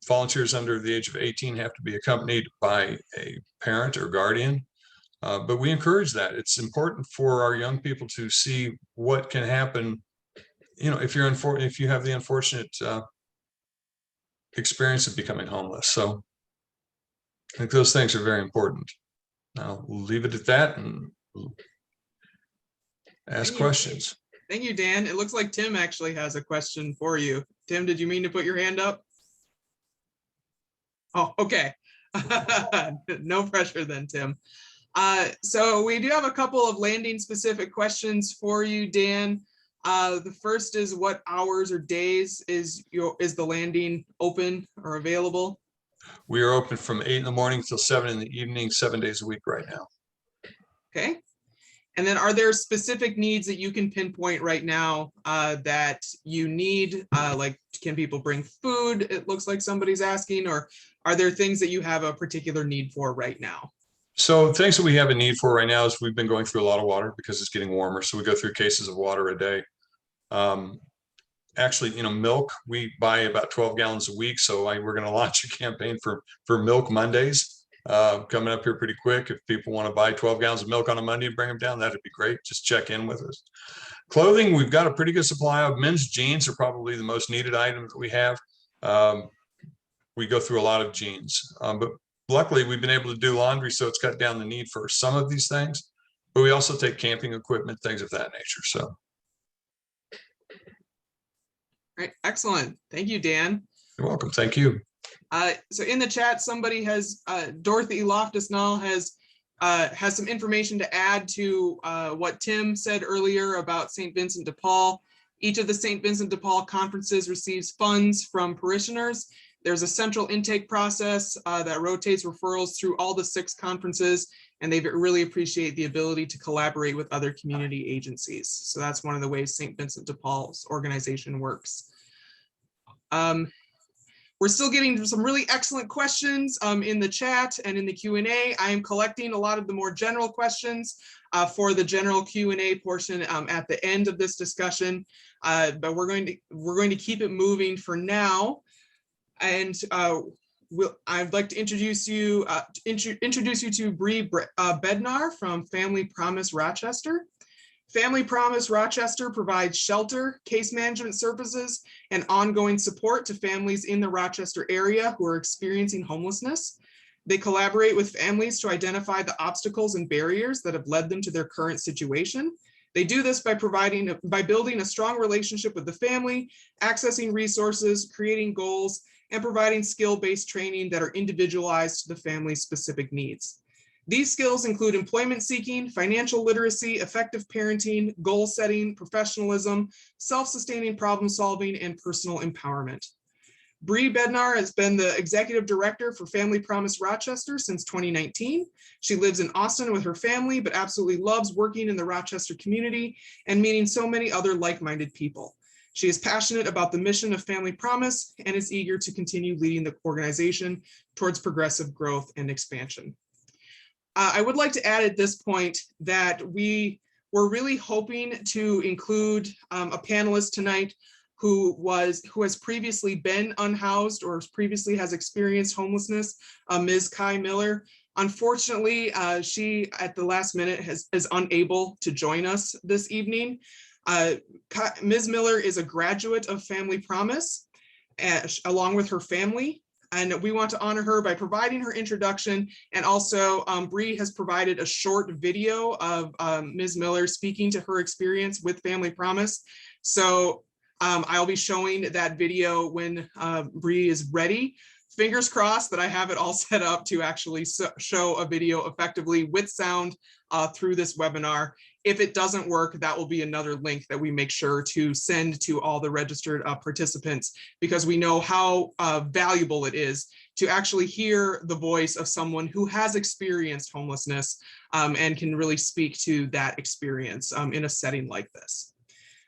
Volunteers under the age of 18 have to be accompanied by a parent or guardian. But we encourage that. It's important for our young people to see what can happen. You know, if you have the unfortunate experience of becoming homeless. So I think those things are very important. Now we'll leave it at that and ask questions. Thank you, Dan. It looks like Tim actually has a question for you. Tim, did you mean to put your hand up? Oh, okay. No pressure then, Tim. So we do have a couple of landing specific questions for you, Dan. The first is, what hours or days is the landing open or available? We are open from 8 in the morning till 7 in the evening, 7 days a week right now. Okay. And then are there specific needs that you can pinpoint right now that you need? Like, can people bring food? It looks like somebody's asking, or are there things that you have a particular need for right now? So things that we have a need for right now is we've been going through a lot of water because it's getting warmer. So we go through cases of water a day. Actually, you know, milk, we buy about 12 gallons a week. So we're going to launch a campaign for Milk Mondays coming up here pretty quick. If people want to buy 12 gallons of milk on a Monday and bring them down, that'd be great. Just check in with us. Clothing, we've got a pretty good supply of. Men's jeans are probably the most needed item that we have. We go through a lot of jeans, but luckily we've been able to do laundry, so it's cut down the need for some of these things. But we also take camping equipment, things of that nature. So. Right, excellent. Thank you, Dan. You're welcome. Thank you. So in the chat, somebody has, Dorothy Loftus-Nall has some information to add to what Tim said earlier about St. Vincent de Paul. Each of the St. Vincent de Paul conferences receives funds from parishioners. There's a central intake process that rotates referrals through all the 6 conferences, and they really appreciate the ability to collaborate with other community agencies. So that's one of the ways St. Vincent de Paul's organization works. We're still getting some really excellent questions in the chat and in the Q&A. I am collecting a lot of the more general questions for the general Q&A portion at the end of this discussion, but we're going to keep it moving for now. And I'd like to introduce you to Bree Bednar from Family Promise Rochester. Family Promise Rochester provides shelter, case management services, and ongoing support to families in the Rochester area who are experiencing homelessness. They collaborate with families to identify the obstacles and barriers that have led them to their current situation. They do this by building a strong relationship with the family, accessing resources, creating goals, and providing skill-based training that are individualized to the family's specific needs. These skills include employment seeking, financial literacy, effective parenting, goal setting, professionalism, self-sustaining problem solving, and personal empowerment. Bree Bednar has been the executive director for Family Promise Rochester since 2019. She lives in Austin with her family, but absolutely loves working in the Rochester community and meeting so many other like-minded people. She is passionate about the mission of Family Promise and is eager to continue leading the organization towards progressive growth and expansion. I would like to add at this point that we were really hoping to include a panelist tonight who has previously been unhoused or previously has experienced homelessness, Ms. Kai Miller. Unfortunately, she at the last minute is unable to join us this evening. Ms. Miller is a graduate of Family Promise, along with her family. And we want to honor her by providing her introduction. And also Bree has provided a short video of Ms. Miller speaking to her experience with Family Promise. So I'll be showing that video when Bree is ready. Fingers crossed that I have it all set up to actually show a video effectively with sound through this webinar. If it doesn't work, that will be another link that we make sure to send to all the registered participants, because we know how valuable it is to actually hear the voice of someone who has experienced homelessness and can really speak to that experience in a setting like this.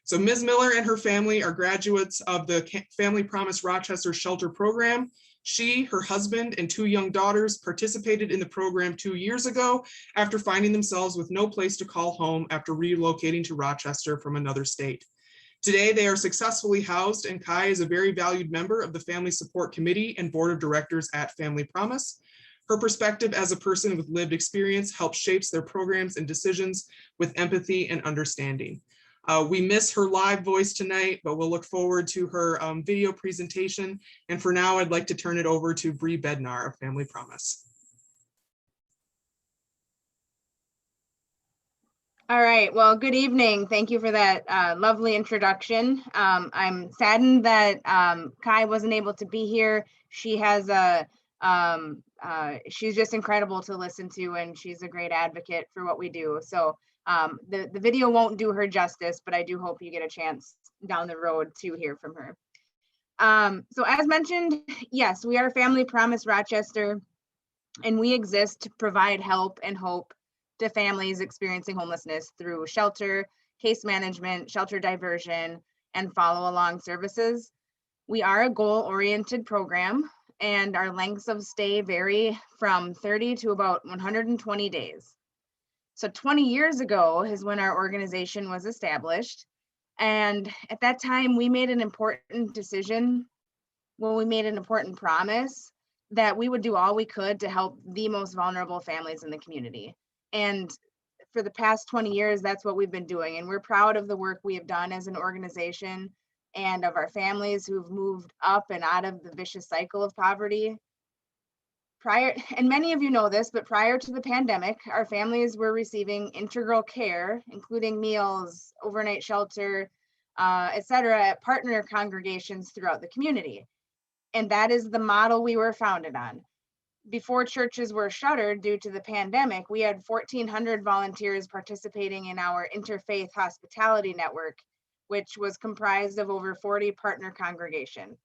So Ms. Miller and her family are graduates of the Family Promise Rochester Shelter Program. She, her husband, and 2 young daughters participated in the program 2 years ago after finding themselves with no place to call home after relocating to Rochester from another state. Today, they are successfully housed, and Kai is a very valued member of the Family Support Committee and Board of Directors at Family Promise. Her perspective as a person with lived experience helps shapes their programs and decisions with empathy and understanding. We miss her live voice tonight, but we'll look forward to her video presentation. And for now, I'd like to turn it over to Bree Bednar of Family Promise. All right, well, good evening. Thank you for that lovely introduction. I'm saddened that Kai wasn't able to be here. She has she's just incredible to listen to, and she's a great advocate for what we do. So the video won't do her justice, but I do hope you get a chance down the road to hear from her. So as mentioned, yes, we are Family Promise Rochester, and we exist to provide help and hope to families experiencing homelessness through shelter, case management, shelter diversion, and follow-along services. We are a goal-oriented program, and our lengths of stay vary from 30 to about 120 days. So 20 years ago is when our organization was established. And at that time, we made an important decision. Well, we made an important promise that we would do all we could to help the most vulnerable families in the community. And for the past 20 years, that's what we've been doing. And we're proud of the work we have done as an organization and of our families who've moved up and out of the vicious cycle of poverty. And many of you know this, but prior to the pandemic, our families were receiving integral care, including meals, overnight shelter, et cetera, at partner congregations throughout the community. And that is the model we were founded on. Before churches were shuttered due to the pandemic, we had 1,400 volunteers participating in our interfaith hospitality network, which was comprised of over 40 partner congregations.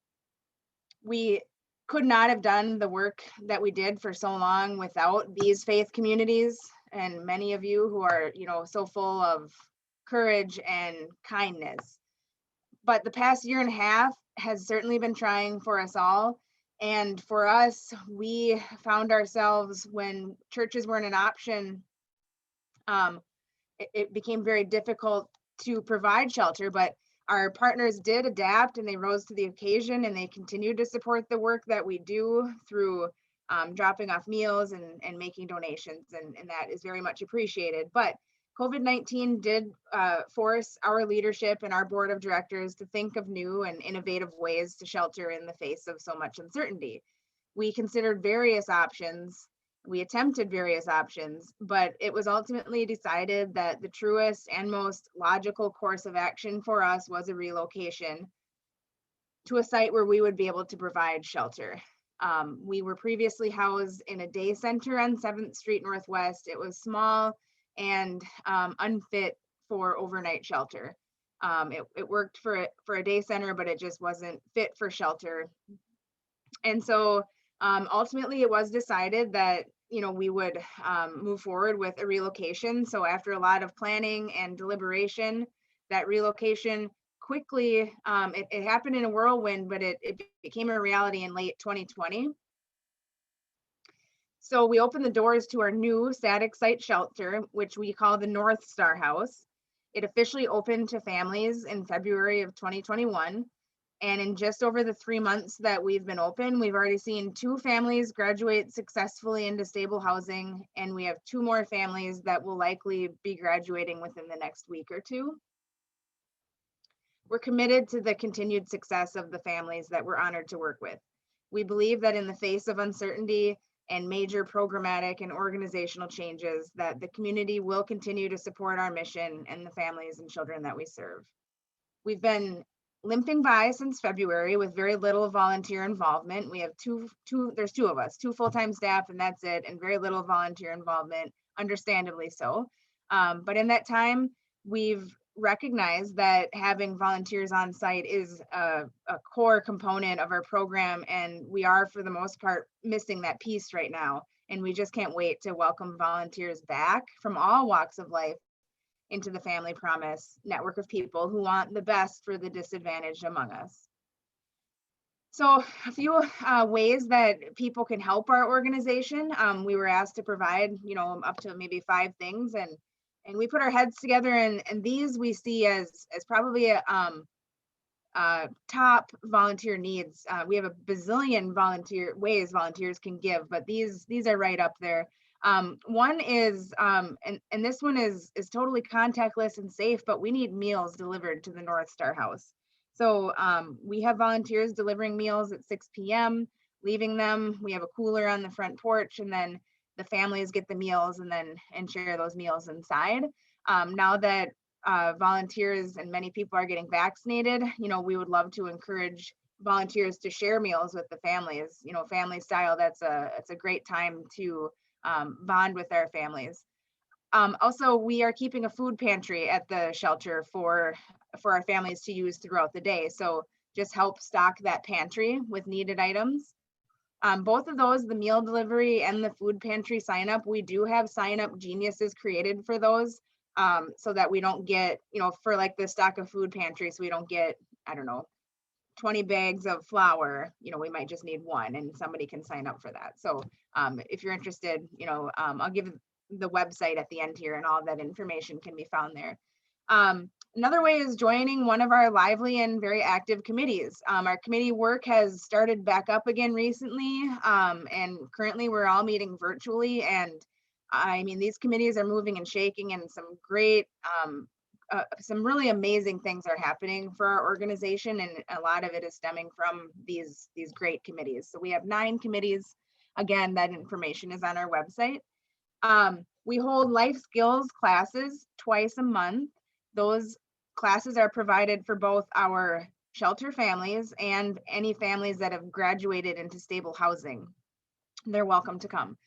We could not have done the work that we did for so long without these faith communities, and many of you who are, so full of courage and kindness. But the past year and a half has certainly been trying for us all. And for us, we found ourselves when churches weren't an option, it became very difficult to provide shelter, but our partners did adapt and they rose to the occasion, and they continue to support the work that we do through dropping off meals and making donations, and that is very much appreciated. But COVID-19 did force our leadership and our board of directors to think of new and innovative ways to shelter in the face of so much uncertainty. We considered various options. We attempted various options, but it was ultimately decided that the truest and most logical course of action for us was a relocation to a site where we would be able to provide shelter. We were previously housed in a day center on 7th Street Northwest. It was small and unfit for overnight shelter. It worked for a day center, but it just wasn't fit for shelter. And so ultimately it was decided that we would move forward with a relocation. So after a lot of planning and deliberation, that relocation quickly, it happened in a whirlwind, but it became a reality in late 2020. So we opened the doors to our new static site shelter, which we call the North Star House. It officially opened to families in February of 2021. And in just over the 3 months that we've been open, we've already seen 2 families graduate successfully into stable housing. And we have 2 more families that will likely be graduating within the next week or 2. We're committed to the continued success of the families that we're honored to work with. We believe that in the face of uncertainty and major programmatic and organizational changes, that the community will continue to support our mission and the families and children that we serve. We've been limping by since February with very little volunteer involvement. We have there's 2 of us, 2 full-time staff, and that's it, and very little volunteer involvement, understandably so. But in that time, we've recognized that having volunteers on site is a core component of our program, and we are, for the most part, missing that piece right now. And we just can't wait to welcome volunteers back from all walks of life into the Family Promise network of people who want the best for the disadvantaged among us. So a few ways that people can help our organization. We were asked to provide, up to maybe 5 things, and we put our heads together, and these we see as probably top volunteer needs. We have a bazillion ways volunteers can give, but these are right up there. One is, and this one is totally contactless and safe, but we need meals delivered to the North Star House. So we have volunteers delivering meals at 6 p.m., leaving them. We have a cooler on the front porch, and then the families get the meals and share those meals inside. Now that volunteers and many people are getting vaccinated, we would love to encourage volunteers to share meals with the families, family style. It's a great time to bond with our families. Also, we are keeping a food pantry at the shelter for our families to use throughout the day. So just help stock that pantry with needed items. Both of those, the meal delivery and the food pantry sign up, we do have sign up geniuses created for those, so that we don't get, for like the stock of food pantry, so we don't get, I don't know, 20 bags of flour, we might just need one, and somebody can sign up for that. So if you're interested, I'll give the website at the end here, and all that information can be found there. Another way is joining one of our lively and very active committees. Our committee work has started back up again recently, and currently we're all meeting virtually. And I mean, these committees are moving and shaking, and some great, some really amazing things are happening for our organization, and a lot of it is stemming from these great committees. So we have 9 committees. Again, that information is on our website. We hold life skills classes twice a month. Those classes are provided for both our shelter families and any families that have graduated into stable housing. They're welcome to come.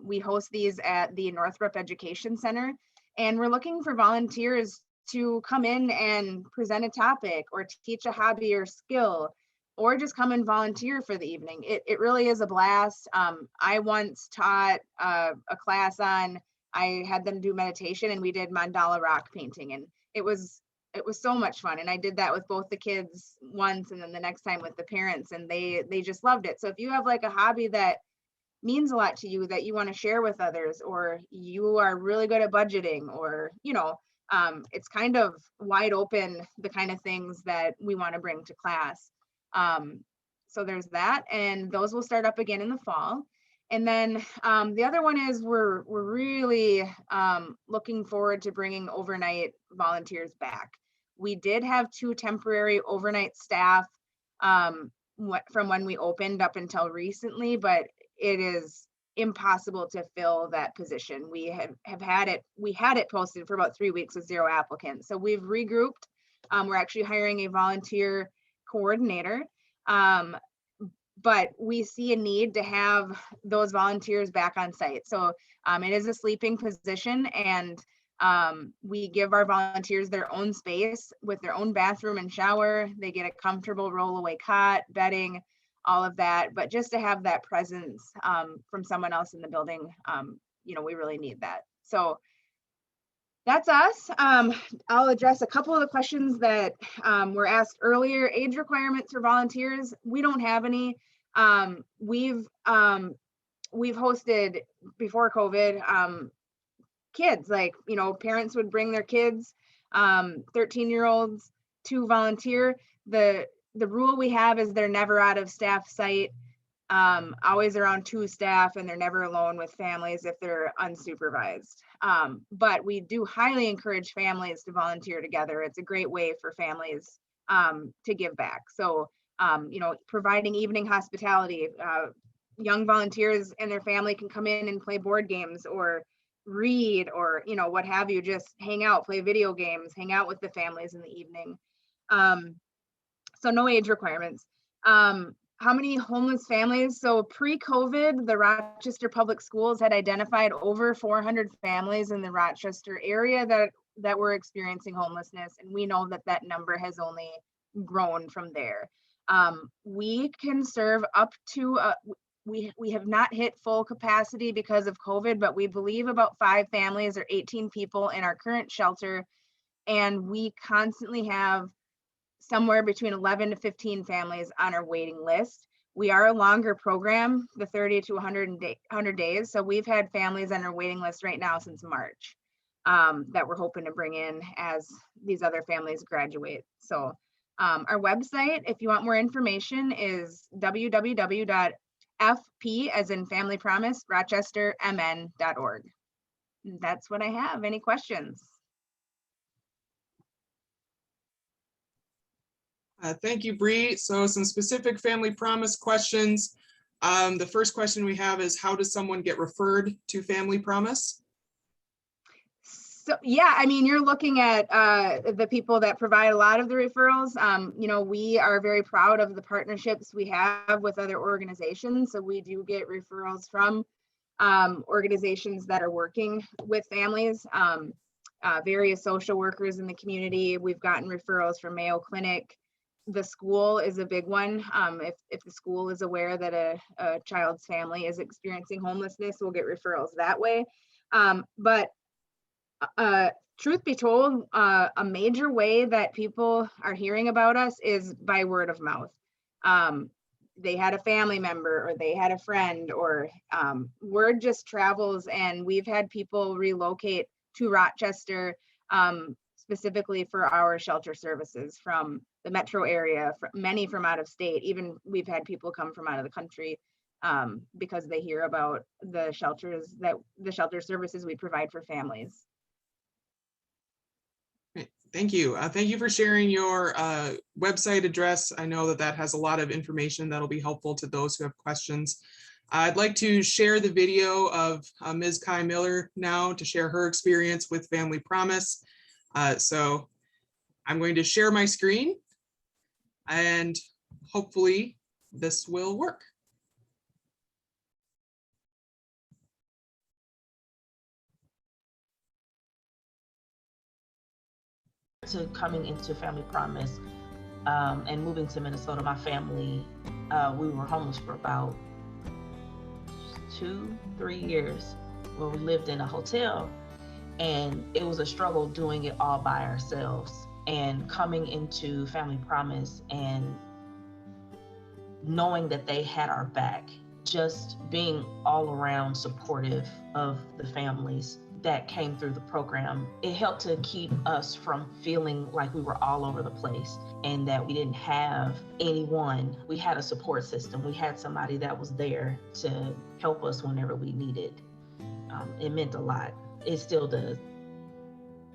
We host these at the Northrop Education Center, and we're looking for volunteers to come in and present a topic or teach a hobby or skill, or just come and volunteer for the evening. It really is a blast. I once taught a class on, I had them do meditation, and we did mandala rock painting, and it was so much fun. And I did that with both the kids once, and then the next time with the parents, and they just loved it. So if you have like a hobby that means a lot to you that you want to share with others, or you are really good at budgeting, or it's kind of wide open, the kind of things that we want to bring to class. So there's that, and those will start up again in the fall. And then the other one is we're really looking forward to bringing overnight volunteers back. We did have 2 temporary overnight staff from when we opened up until recently, but it is impossible to fill that position. We had it posted for about 3 weeks with 0 applicants. So we've regrouped. We're actually hiring a volunteer coordinator. But we see a need to have those volunteers back on site. So it is a sleeping position, and we give our volunteers their own space with their own bathroom and shower. They get a comfortable roll-away cot, bedding, all of that. But just to have that presence from someone else in the building, we really need that. So that's us. I'll address a couple of the questions that were asked earlier. Age requirements for volunteers, we don't have any. We've hosted before COVID kids, like, parents would bring their kids, 13-year-olds to volunteer. The rule we have is they're never out of staff site, always around 2 staff, and they're never alone with families if they're unsupervised. But we do highly encourage families to volunteer together. It's a great way for families to give back. So, providing evening hospitality, young volunteers and their family can come in and play board games or read, or, what have you, just hang out, play video games, hang out with the families in the evening. So no age requirements. How many homeless families? So pre-COVID, the Rochester Public Schools had identified over 400 families in the Rochester area that were experiencing homelessness. And we know that number has only grown from there. We can serve up to, we have not hit full capacity because of COVID, but we believe about 5 families or 18 people in our current shelter. And we constantly have somewhere between 11 to 15 families on our waiting list. We are a longer program, the 30 to 100 days. So we've had families on our waiting list right now since March that we're hoping to bring in as these other families graduate. So Our website, if you want more information, is www.fp, as in Family Promise, rochestermn.org. That's what I have. Any questions? Thank you, Bree. So some specific Family Promise questions. The first question we have is, how does someone get referred to Family Promise? So, yeah, I mean, you're looking at the people that provide a lot of the referrals. You know, we are very proud of the partnerships we have with other organizations. So we do get referrals from organizations that are working with families, various social workers in the community. We've gotten referrals from Mayo Clinic. The school is a big one. If the school is aware that a child's family is experiencing homelessness, we'll get referrals that way. But truth be told, a major way that people are hearing about us is by word of mouth. They had a family member, or they had a friend, or word just travels, and we've had people relocate to Rochester specifically for our shelter services from the metro area, many from out of state. Even we've had people come from out of the country because they hear about the shelter services we provide for families. Thank you. Thank you for sharing your website address. I know that that has a lot of information that'll be helpful to those who have questions. I'd like to share the video of Ms. Kai Miller now to share her experience with Family Promise. So I'm going to share my screen, and hopefully this will work. To coming into Family Promise and moving to Minnesota, my family, we were homeless for about 2-3 years, where we lived in a hotel, and it was a struggle doing it all by ourselves. And coming into Family Promise and knowing that they had our back, just being all around supportive of the families that came through the program, it helped to keep us from feeling like we were all over the place and that we didn't have anyone. We had a support system. We had somebody that was there to help us whenever we needed. It meant a lot. It still does.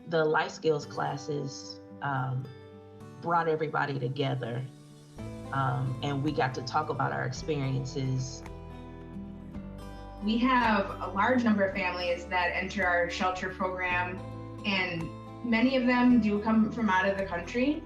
The life skills classes brought everybody together, and we got to talk about our experiences. We have a large number of families that enter our shelter program, and many of them do come from out of the country.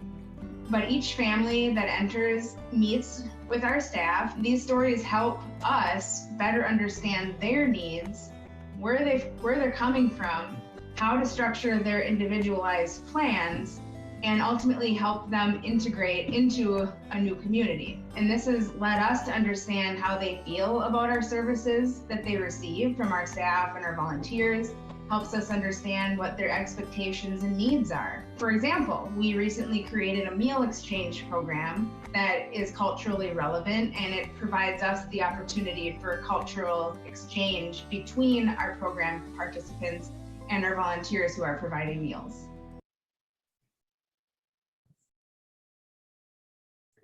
But each family that enters meets with our staff. These stories help us better understand their needs, where they're coming from, how to structure their individualized plans, and ultimately help them integrate into a new community. And this has led us to understand how they feel about our services that they receive from our staff and our volunteers, helps us understand what their expectations and needs are. For example, we recently created a meal exchange program that is culturally relevant, and it provides us the opportunity for cultural exchange between our program participants and our volunteers who are providing meals.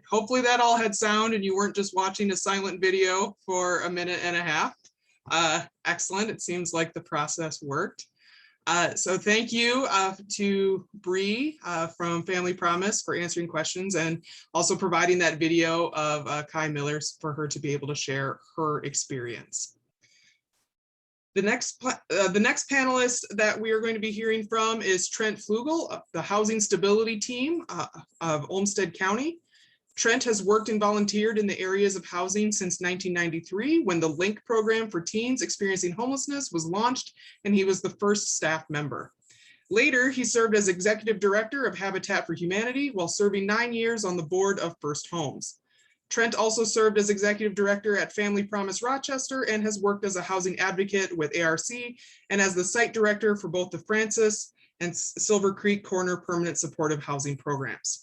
Hopefully that all had sound and you weren't just watching a silent video for 1.5 minutes. Excellent. It seems like the process worked. So thank you to Bree from Family Promise for answering questions and also providing that video of Kai Miller for her to be able to share her experience. The next panelist that we are going to be hearing from is Trent Fluegel of the Housing Stability Team of Olmsted County. Trent has worked and volunteered in the areas of housing since 1993, when the LINK program for teens experiencing homelessness was launched, and he was the first staff member. Later, he served as executive director of Habitat for Humanity while serving 9 years on the board of First Homes. Trent also served as executive director at Family Promise Rochester and has worked as a housing advocate with ARC and as the site director for both the Francis and Silver Creek Corner Permanent Supportive Housing programs.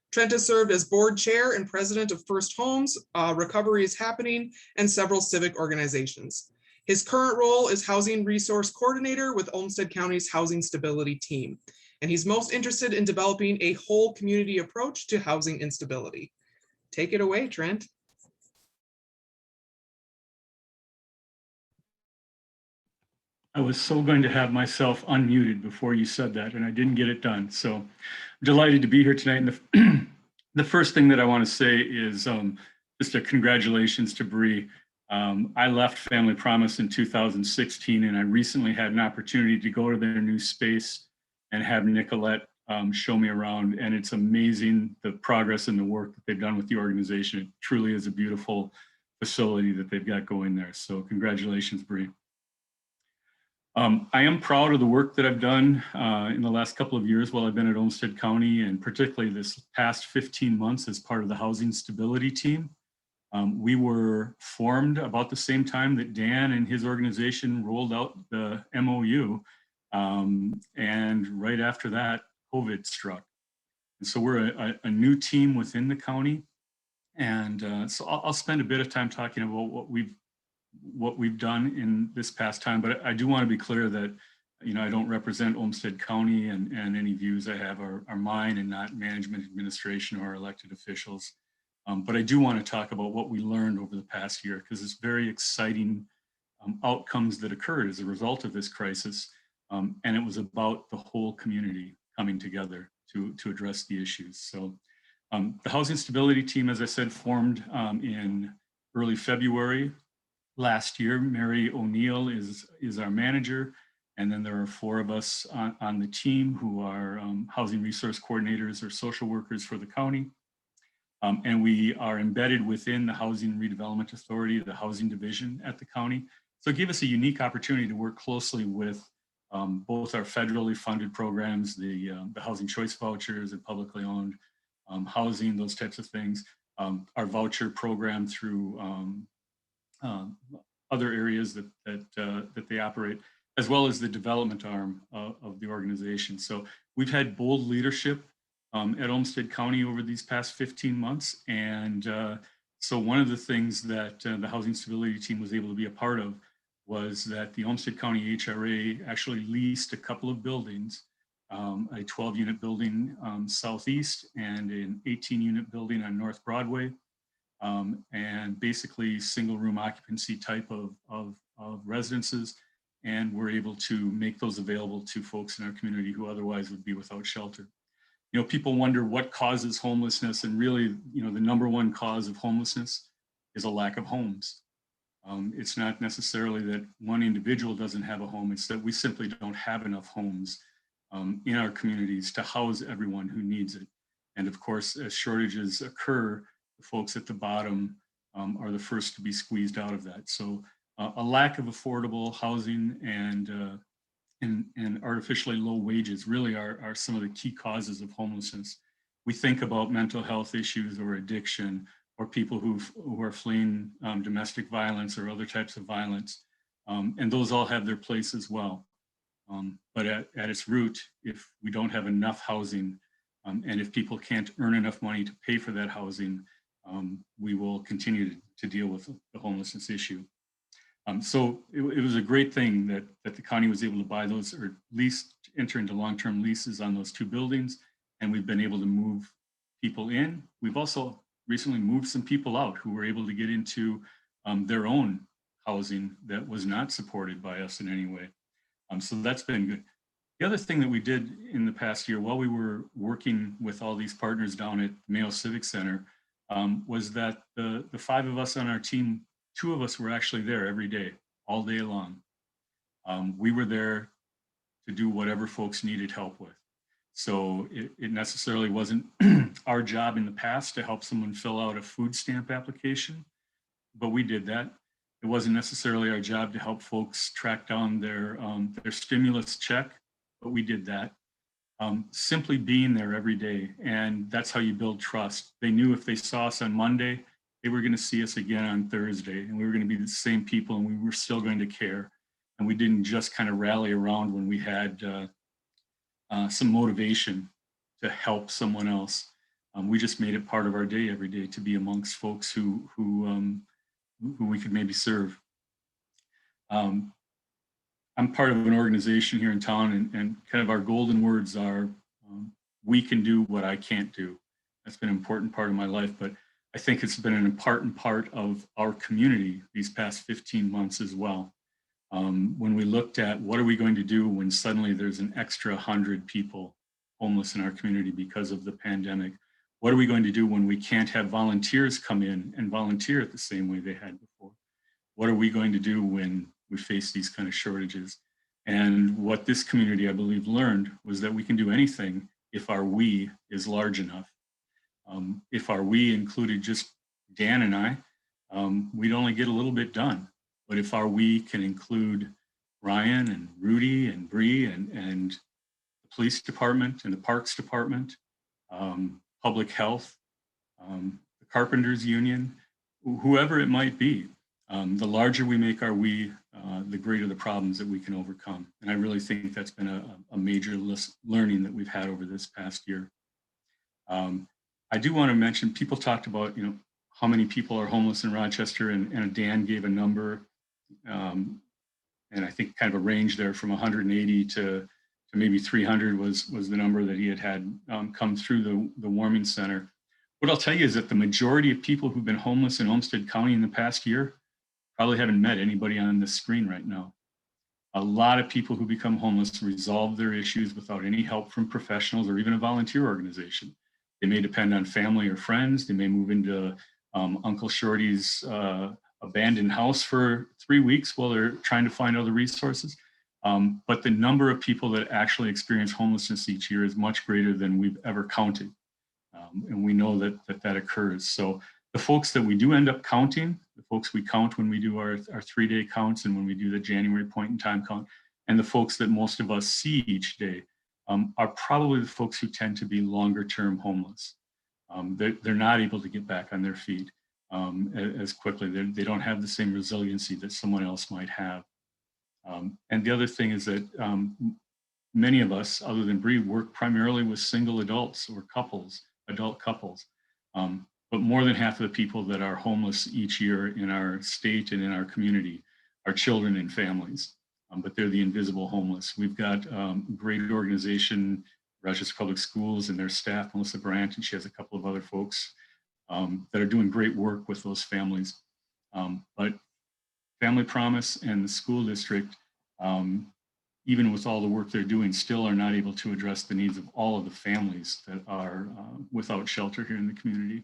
Trent has served as board chair and president of First Homes, Recovery is Happening, and several civic organizations. His current role is housing resource coordinator with Olmsted County's Housing Stability Team. and he's most interested in developing a whole community approach to housing instability. Take it away, Trent. I was so going to have myself unmuted before you said that, and I didn't get it done. So I'm delighted to be here tonight. And the first thing that I want to say is just a congratulations to Bree. I left Family Promise in 2016, and I recently had an opportunity to go to their new space and have Nicolette show me around. And it's amazing the progress and the work that they've done with the organization. It truly is a beautiful facility that they've got going there. So congratulations, Bree. I am proud of the work that I've done in the last couple of years while I've been at Olmsted County, and particularly this past 15 months as part of the Housing Stability Team. We were formed about the same time that Dan and his organization rolled out the MOU. And right after that, COVID struck. And so we're a new team within the county. And so I'll spend a bit of time talking about what we've done in this past time, but I do want to be clear that, you know, I don't represent Olmsted County, and any views I have are mine and not management, administration, or elected officials. But I do want to talk about what we learned over the past year, because it's very exciting outcomes that occurred as a result of this crisis. And it was about the whole community coming together to address the issues. So the Housing Stability Team, as I said, formed in early February last year. Mary O'Neill is our manager. And then there are 4 of us on the team who are housing resource coordinators or social workers for the county. And we are embedded within the Housing Redevelopment Authority, the housing division at the county. So it gave us a unique opportunity to work closely with both our federally funded programs, the housing choice vouchers and publicly owned housing, those types of things, our voucher program through other areas that they operate, as well as the development arm of the organization. So we've had bold leadership at Olmsted County over these past 15 months. And so one of the things that the Housing Stability Team was able to be a part of was that the Olmsted County HRA actually leased a couple of buildings, a 12-unit building southeast and an 18-unit building on North Broadway, and basically single room occupancy type of residences. And we're able to make those available to folks in our community who otherwise would be without shelter. You know, people wonder what causes homelessness, and really, you know, the #1 cause of homelessness is a lack of homes. It's not necessarily that one individual doesn't have a home, it's that we simply don't have enough homes in our communities to house everyone who needs it. And of course, as shortages occur, the folks at the bottom are the first to be squeezed out of that. So a lack of affordable housing and artificially low wages really are some of the key causes of homelessness. We think about mental health issues or addiction, or people who are fleeing domestic violence or other types of violence. And those all have their place as well. But at its root, if we don't have enough housing, and if people can't earn enough money to pay for that housing, we will continue to deal with the homelessness issue. So it was a great thing that the county was able to buy those, or at least enter into long-term leases on those 2 buildings. And we've been able to move people in. We've also recently moved some people out who were able to get into their own housing that was not supported by us in any way. So that's been good. The other thing that we did in the past year while we were working with all these partners down at Mayo Civic Center was that the 5 of us on our team, 2 of us were actually there every day, all day long. We were there to do whatever folks needed help with. So it necessarily wasn't our job in the past to help someone fill out a food stamp application, but we did that. It wasn't necessarily our job to help folks track down their stimulus check, but we did that. Simply being there every day, and that's how you build trust. They knew if they saw us on Monday, they were going to see us again on Thursday, and we were going to be the same people, and we were still going to care. And we didn't just kind of rally around when we had some motivation to help someone else. We just made it part of our day every day to be amongst folks who we could maybe serve. I'm part of an organization here in town, and kind of our golden words are, we can do what I can't do. That's been an important part of my life, but I think it's been an important part of our community these past 15 months as well. When we looked at what are we going to do when suddenly there's an extra 100 people homeless in our community because of the pandemic? What are we going to do when we can't have volunteers come in and volunteer at the same way they had before? What are we going to do when we face these kind of shortages? And what this community, I believe, learned was that we can do anything if our we is large enough. If our we included just Dan and I, we'd only get a little bit done. But if our we can include Ryan and Rudy and Bree and the police department and the parks department, public health, the carpenters union, whoever it might be, the larger we make our we, the greater the problems that we can overcome. And I really think that's been a major learning that we've had over this past year. I do want to mention, people talked about, how many people are homeless in Rochester, and Dan gave a number, and I think kind of a range there from 180 to maybe 300 was the number that he had come through the warming center. What I'll tell you is that the majority of people who've been homeless in Olmsted County in the past year probably haven't met anybody on this screen right now. A lot of people who become homeless resolve their issues without any help from professionals or even a volunteer organization. They may depend on family or friends. They may move into Uncle Shorty's abandoned house for 3 weeks while they're trying to find other resources. But the number of people that actually experience homelessness each year is much greater than we've ever counted. And we know that occurs. So the folks that we do end up counting, the folks we count when we do our 3-day counts and when we do the January point in time count, and the folks that most of us see each day are probably the folks who tend to be longer term homeless. They're not able to get back on their feet as quickly. They don't have the same resiliency that someone else might have. And the other thing is that many of us, other than Bree, work primarily with single adults or adult couples. But more than half of the people that are homeless each year in our state and in our community are children and families, but they're the invisible homeless. We've got a great organization, Rochester Public Schools, and their staff, Melissa Brandt, and she has a couple of other folks that are doing great work with those families. But Family Promise and the school district, even with all the work they're doing, still are not able to address the needs of all of the families that are without shelter here in the community.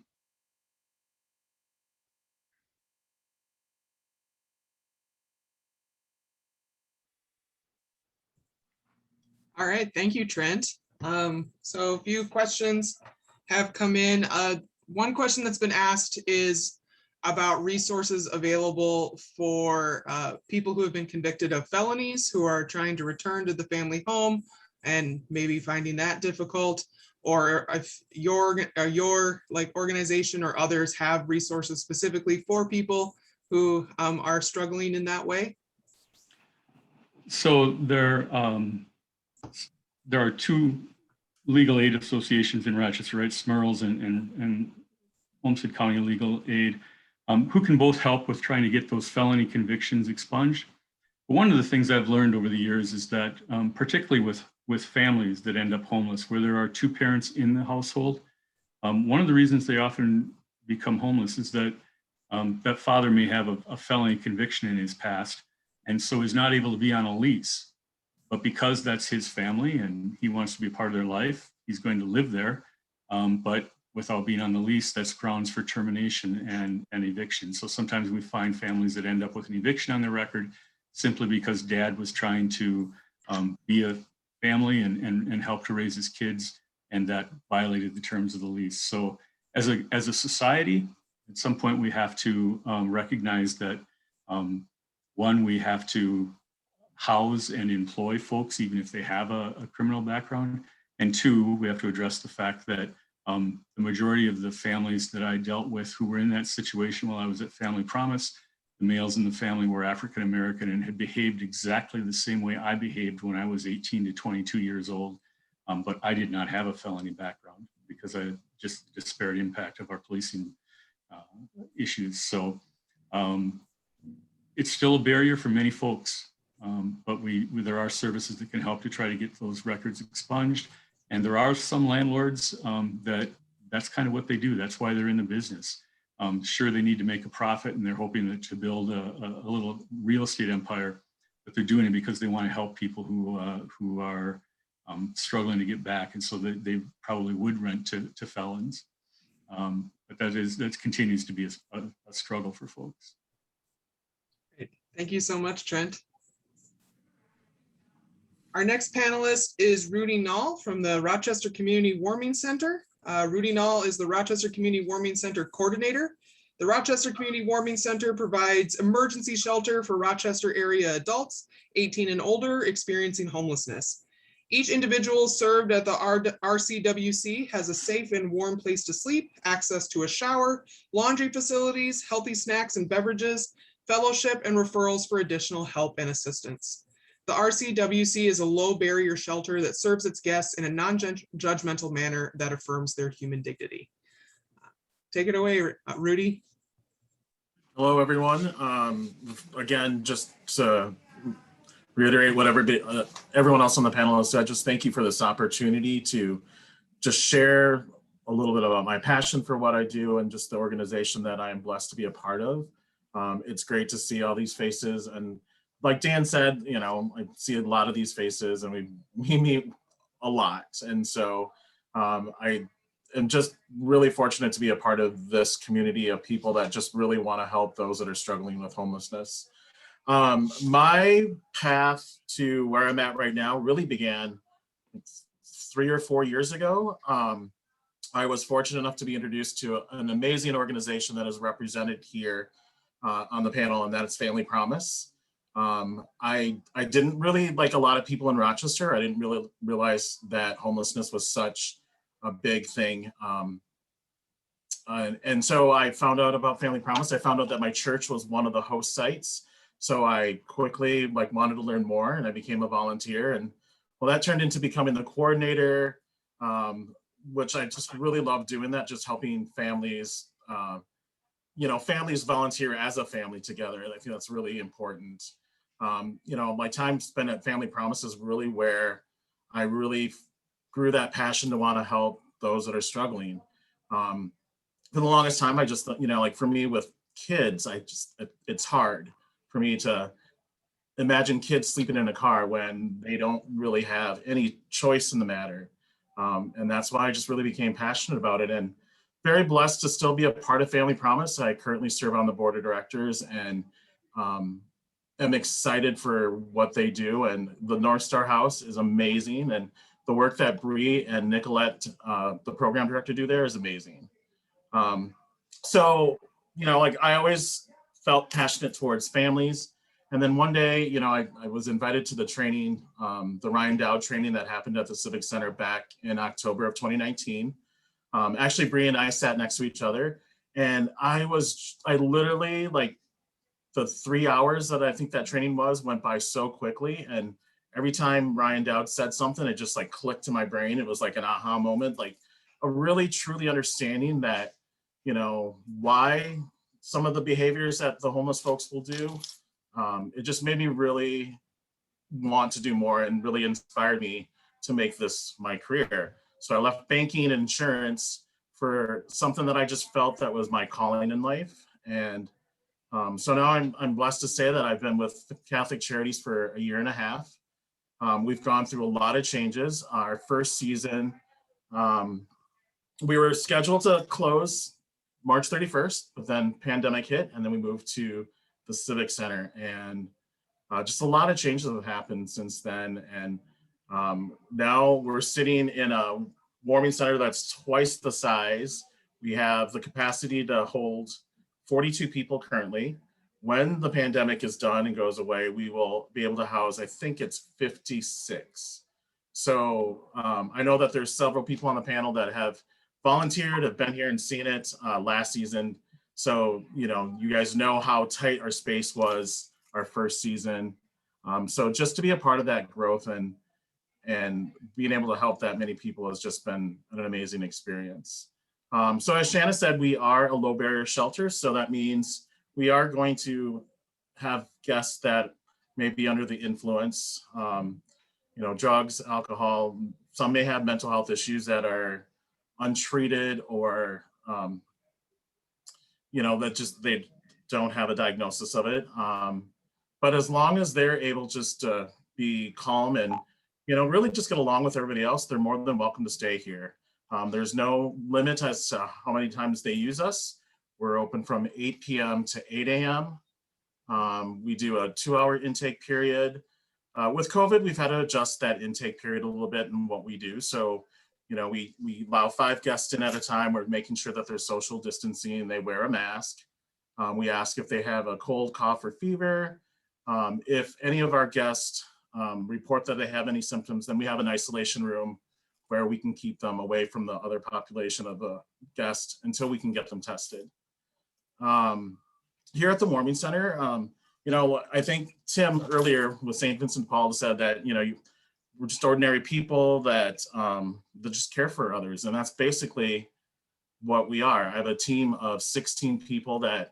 All right, thank you, Trent. So a few questions have come in. One question that's been asked is about resources available for people who have been convicted of felonies who are trying to return to the family home and maybe finding that difficult, or if your organization or others have resources specifically for people who are struggling in that way. So there are two legal aid associations in Rochester, right? SMERLS and Olmsted County Legal Aid, who can both help with trying to get those felony convictions expunged. But one of the things I've learned over the years is that, particularly with families that end up homeless, where there are two parents in the household, one of the reasons they often become homeless is that that father may have a felony conviction in his past, and so is not able to be on a lease. But because that's his family and he wants to be a part of their life, he's going to live there. But without being on the lease, that's grounds for termination and eviction. So sometimes we find families that end up with an eviction on their record simply because dad was trying to be a family and help to raise his kids, and that violated the terms of the lease. So as a society, at some point we have to recognize that one, we have to house and employ folks even if they have a criminal background, and two, we have to address the fact that the majority of the families that I dealt with who were in that situation while I was at Family Promise, the males in the family were African American and had behaved exactly the same way I behaved when I was 18 to 22 years old, but I did not have a felony background because I just disparate impact of our policing issues. So it's still a barrier for many folks But there are services that can help to try to get those records expunged. And there are some landlords that's kind of what they do. That's why they're in the business. Sure, they need to make a profit and they're hoping to build a little real estate empire, but they're doing it because they want to help people who are struggling to get back. And so they probably would rent to felons. But that continues to be a struggle for folks. Great. Thank you so much, Trent. Our next panelist is Rudy Nall from the Rochester Community Warming Center. Rudy Nall is the Rochester Community Warming Center coordinator. The Rochester Community Warming Center provides emergency shelter for Rochester area adults 18 and older experiencing homelessness. Each individual served at the RCWC has a safe and warm place to sleep, access to a shower, laundry facilities, healthy snacks and beverages, fellowship, and referrals for additional help and assistance. The RCWC is a low barrier shelter that serves its guests in a non-judgmental manner that affirms their human dignity. Take it away, Rudy. Hello, everyone. Again, just to reiterate what everyone else on the panel has said, just thank you for this opportunity to just share a little bit about my passion for what I do and just the organization that I am blessed to be a part of. It's great to see all these faces, and like Dan said, I see a lot of these faces and we meet a lot. And so I am just really fortunate to be a part of this community of people that just really want to help those that are struggling with homelessness. My path to where I'm at right now really began 3 or 4 years ago. I was fortunate enough to be introduced to an amazing organization that is represented here on the panel, and that's Family Promise. I didn't really, like a lot of people in Rochester, I didn't really realize that homelessness was such a big thing. And so I found out about Family Promise. I found out that my church was one of the host sites. So I quickly wanted to learn more, and I became a volunteer. And well, that turned into becoming the coordinator, which I just really love doing that, just helping families, families volunteer as a family together. I think that's really important. My time spent at Family Promise is really where I really grew that passion to want to help those that are struggling. For the longest time, I just, for me with kids, it's hard for me to imagine kids sleeping in a car when they don't really have any choice in the matter. And that's why I just really became passionate about it, and very blessed to still be a part of Family Promise. I currently serve on the board of directors, and am excited for what they do. And the North Star House is amazing, and the work that Bree and Nicolette, the program director, do there is amazing. So I always felt passionate towards families. And then one day, I was invited to the training, the Ryan Dowd training that happened at the Civic Center back in October of 2019. Actually, Bree and I sat next to each other, and I literally, the 3 hours that I think that training went by so quickly. And every time Ryan Dowd said something, it just clicked to my brain. It was like an aha moment, a really truly understanding that, why some of the behaviors that the homeless folks will do. It just made me really want to do more, and really inspired me to make this my career. So I left banking and insurance for something that I just felt that was my calling in life. And so now I'm blessed to say that I've been with Catholic Charities for a year and a half. We've gone through a lot of changes. Our first season, we were scheduled to close March 31st, but then pandemic hit, and then we moved to the Civic Center. And just a lot of changes have happened since then. And now we're sitting in a warming center that's twice the size. We have the capacity to hold 42 people currently. When the pandemic is done and goes away, we will be able to house, I think it's 56. So I know that there's several people on the panel that have volunteered, have been here and seen it last season. So, you guys know how tight our space was our first season. So just to be a part of that growth and being able to help that many people has just been an amazing experience. So as Shanna said, we are a low barrier shelter. So that means we are going to have guests that may be under the influence, drugs, alcohol. Some may have mental health issues that are untreated or, that just they don't have a diagnosis of it. But as long as they're able just to be calm and, really just get along with everybody else, they're more than welcome to stay here. There's no limit as to how many times they use us. We're open from 8 p.m. to 8 a.m. We do a 2-hour intake period. With COVID, we've had to adjust that intake period a little bit in what we do. So, we allow 5 guests in at a time. We're making sure that they're social distancing and they wear a mask. We ask if they have a cold, cough, or fever. If any of our guests report that they have any symptoms, then we have an isolation room where we can keep them away from the other population of the guests until we can get them tested. Here at the Warming Center, I think Tim earlier with St. Vincent de Paul said that, we're just ordinary people that just care for others. And that's basically what we are. I have a team of 16 people that,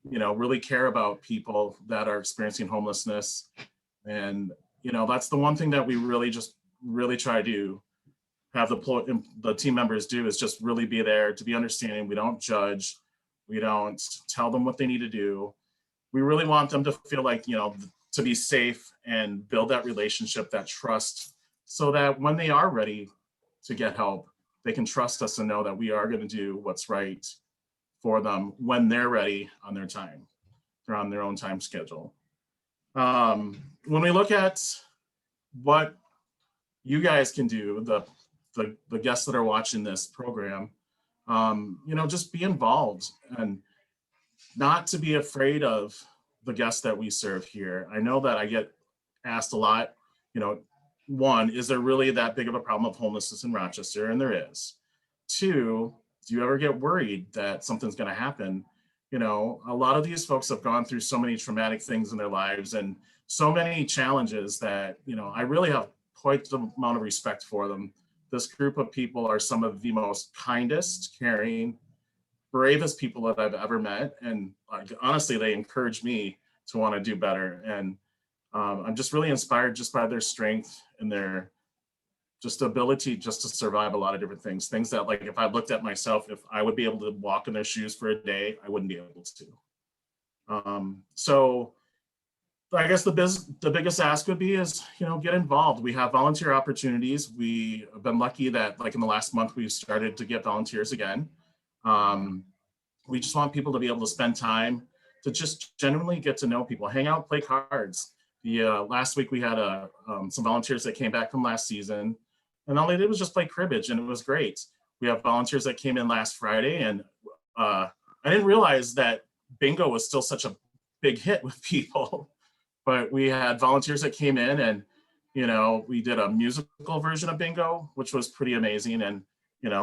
really care about people that are experiencing homelessness. And, that's the one thing that we really try to have the team members do, is just really be there to be understanding. We don't judge. We don't tell them what they need to do. We really want them to feel like, to be safe and build that relationship, that trust, so that when they are ready to get help, they can trust us and know that we are going to do what's right for them when they're ready on their time. They're on their own time schedule. When we look at what you guys can do, the guests that are watching this program, just be involved and not to be afraid of the guests that we serve here. I know that I get asked a lot, one, is there really that big of a problem of homelessness in Rochester? And there is. 2, do you ever get worried that something's going to happen? A lot of these folks have gone through so many traumatic things in their lives and so many challenges that, I really have quite the amount of respect for them. This group of people are some of the most kindest, caring, bravest people that I've ever met. And honestly, they encourage me to want to do better. And I'm just really inspired just by their strength and their just ability just to survive a lot of different things that, like, if I looked at myself, if I would be able to walk in their shoes for a day, I wouldn't be able to. So I guess the biggest ask would be is, get involved. We have volunteer opportunities. We have been lucky that, like, in the last month, we've started to get volunteers again. We just want people to be able to spend time to just genuinely get to know people, hang out, play cards. Last week we had some volunteers that came back from last season, and all they did was just play cribbage, and it was great. We have volunteers that came in last Friday, and I didn't realize that bingo was still such a big hit with people, but we had volunteers that came in, and we did a musical version of bingo, which was pretty amazing. And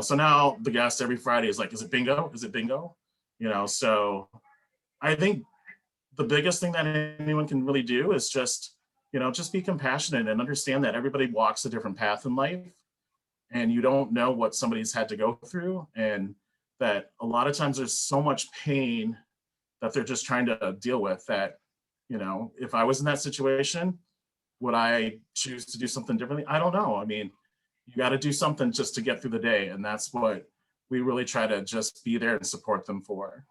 so now the guest every Friday is like, is it bingo? Is it bingo? So I think the biggest thing that anyone can really do is just be compassionate and understand that everybody walks a different path in life, and you don't know what somebody's had to go through. And that a lot of times there's so much pain that they're just trying to deal with that, if I was in that situation, would I choose to do something differently? I don't know. I mean, you got to do something just to get through the day. And that's what we really try to just be there and support them for.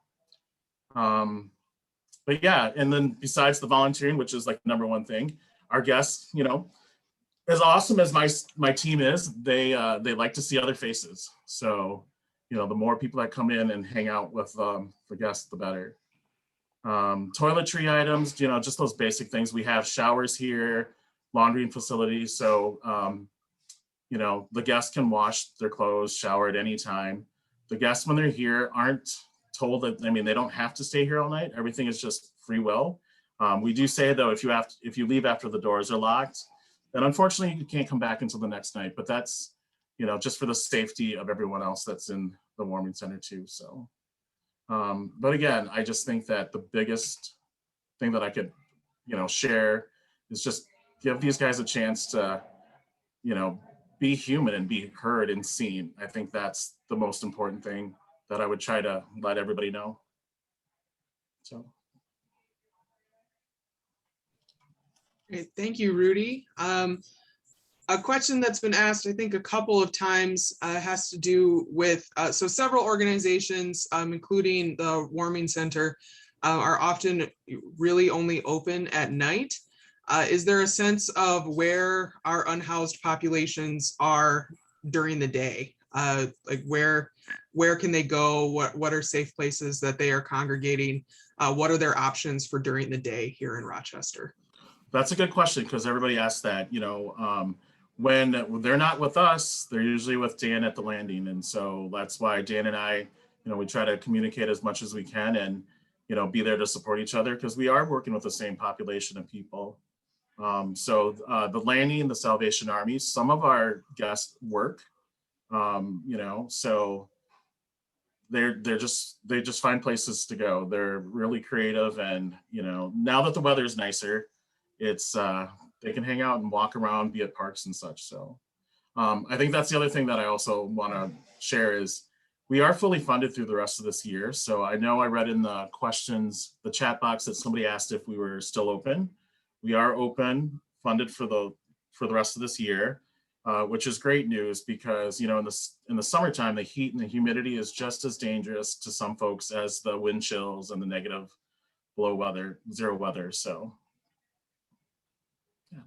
But yeah, and then besides the volunteering, which is like the number one thing, our guests, as awesome as my team is, they like to see other faces. So, the more people that come in and hang out with the guests, the better. Toiletry items, just those basic things. We have showers here, laundry facilities. So, the guests can wash their clothes, shower at any time. The guests, when they're here, aren't told that, they don't have to stay here all night. Everything is just free will. We do say, though, if you leave after the doors are locked, then unfortunately you can't come back until the next night. But that's, just for the safety of everyone else that's in the warming center too. So, but again, I just think that the biggest thing that I could, share is just give these guys a chance to, be human and be heard and seen. I think that's the most important thing that I would try to let everybody know. So. Great. Thank you, Rudy. A question that's been asked, I think, a couple of times has to do with, so several organizations, including the Warming Center, are often really only open at night. Is there a sense of where our unhoused populations are during the day? Like where can they go? What are safe places that they are congregating? What are their options for during the day here in Rochester? That's a good question, because everybody asks that, when they're not with us, they're usually with Dan at the landing. And so that's why Dan and I, we try to communicate as much as we can and, be there to support each other, because we are working with the same population of people. So the landing, the Salvation Army, some of our guests work, so they just find places to go. They're really creative, and now that the weather is nicer, it's they can hang out and walk around, be at parks and such. So I think that's the other thing that I also want to share is we are fully funded through the rest of this year. So I know I read in the questions, the chat box, that somebody asked if we were still open. We are open, funded for the rest of this year, which is great news, because in the summertime, the heat and the humidity is just as dangerous to some folks as the wind chills and the negative below zero weather. So yeah.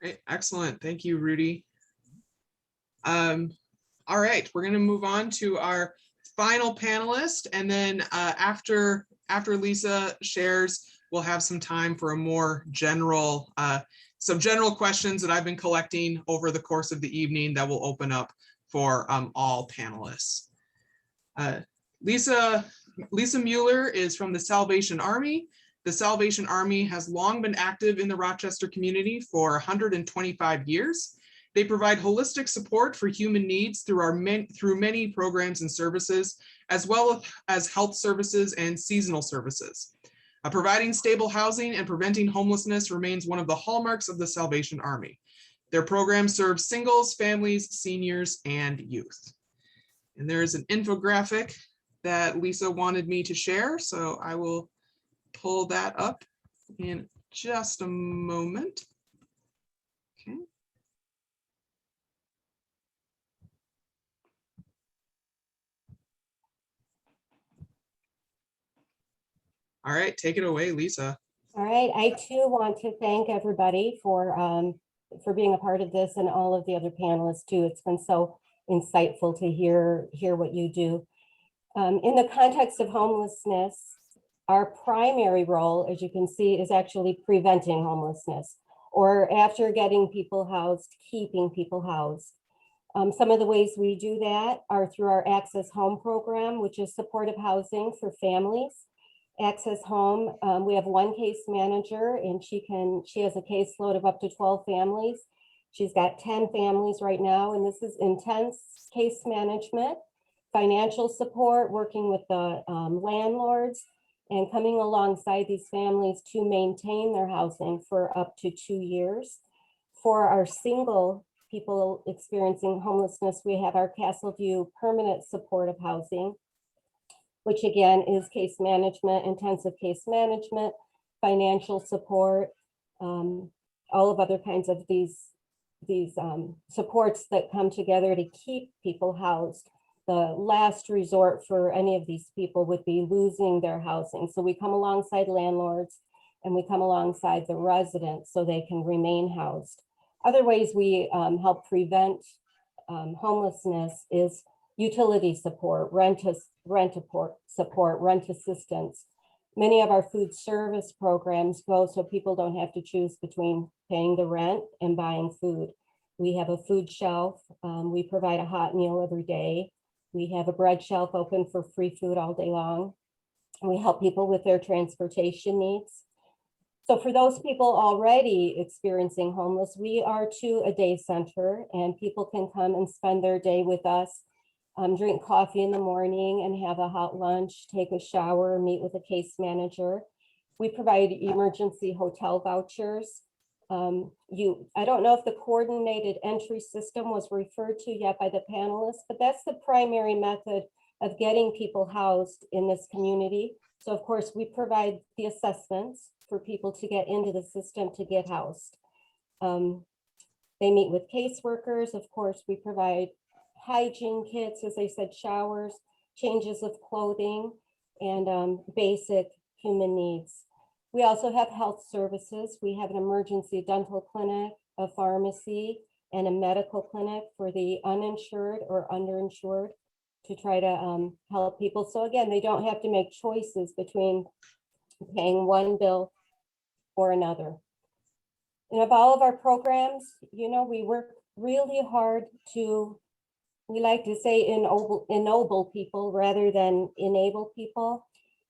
Great, excellent. Thank you, Rudy. All right, we're going to move on to our final panelist, and then after Lisa shares, we'll have some time for a more general, some general questions that I've been collecting over the course of the evening that will open up for all panelists. Lisa Mueller is from the Salvation Army. The Salvation Army has long been active in the Rochester community for 125 years. They provide holistic support for human needs through many programs and services, as well as health services and seasonal services. Providing stable housing and preventing homelessness remains one of the hallmarks of the Salvation Army. Their program serves singles, families, seniors, and youth. And there is an infographic that Lisa wanted me to share, so I will pull that up in just a moment. Okay. All right, take it away, Lisa. All right, I too want to thank everybody for being a part of this, and all of the other panelists too. It's been so insightful to hear what you do. In the context of homelessness, our primary role, as you can see, is actually preventing homelessness, or after getting people housed, keeping people housed. Some of the ways we do that are through our Access Home program, which is supportive housing for families. Access Home, we have one case manager, and she has a caseload of up to 12 families. She's got 10 families right now, and this is intense case management, financial support, working with the landlords, and coming alongside these families to maintain their housing for up to 2 years. For our single people experiencing homelessness, we have our Castleview permanent supportive housing, which again is case management, intensive case management, financial support, all of other kinds of these supports that come together to keep people housed. The last resort for any of these people would be losing their housing. So we come alongside landlords, and we come alongside the residents so they can remain housed. Other ways we help prevent homelessness is utility support, rent support, rent assistance. Many of our food service programs go so people don't have to choose between paying the rent and buying food. We have a food shelf. We provide a hot meal every day. We have a bread shelf open for free food all day long. And we help people with their transportation needs. So for those people already experiencing homeless, we are to a day center, and people can come and spend their day with us, drink coffee in the morning and have a hot lunch, take a shower, meet with a case manager. We provide emergency hotel vouchers. I don't know if the coordinated entry system was referred to yet by the panelists, but that's the primary method of getting people housed in this community. So of course, we provide the assessments for people to get into the system to get housed. They meet with caseworkers. Of course, we provide hygiene kits, as I said, showers, changes of clothing, and basic human needs. We also have health services. We have an emergency dental clinic, a pharmacy, and a medical clinic for the uninsured or underinsured to try to help people. So again, they don't have to make choices between paying one bill or another. And of all of our programs, you know, we work really hard to, we like to say ennoble people rather than enable people.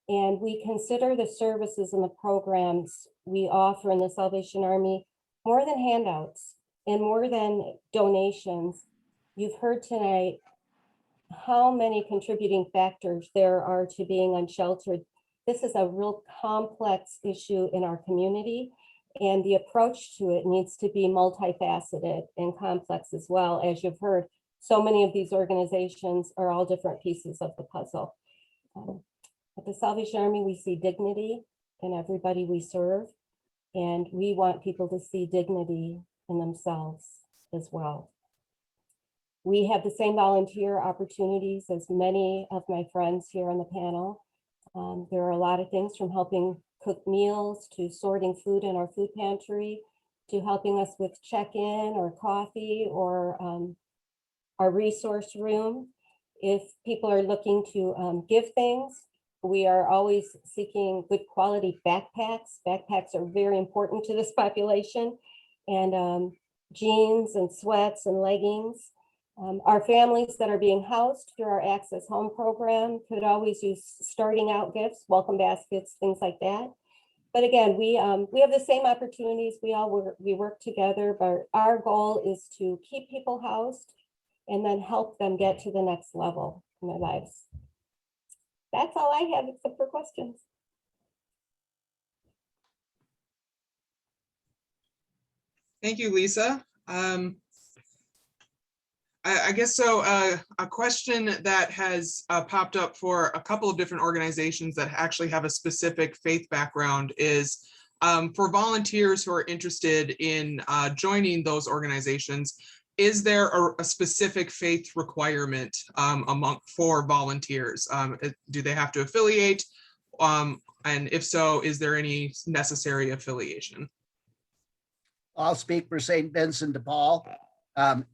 And we consider the services and the programs we offer in the Salvation Army more than handouts and more than donations. You've heard tonight how many contributing factors there are to being unsheltered. This is a real complex issue in our community, and the approach to it needs to be multifaceted and complex as well. As you've heard, so many of these organizations are all different pieces of the puzzle. At the Salvation Army, we see dignity in everybody we serve, and we want people to see dignity in themselves as well. We have the same volunteer opportunities as many of my friends here on the panel. There are a lot of things from helping cook meals to sorting food in our food pantry to helping us with check-in or coffee or our resource room. If people are looking to give things, we are always seeking good quality backpacks. Backpacks are very important to this population, and jeans and sweats and leggings. Our families that are being housed through our Access Home program could always use starting out gifts, welcome baskets, things like that. But again, we have the same opportunities. We work together, but our goal is to keep people housed and then help them get to the next level in their lives. That's all I have except for questions. Thank you, Lisa. I guess so. A question that has popped up for a couple of different organizations that actually have a specific faith background is for volunteers who are interested in joining those organizations, is there a specific faith requirement for volunteers? Do they have to affiliate? And if so, is there any necessary affiliation? I'll speak for St. Vincent DePaul.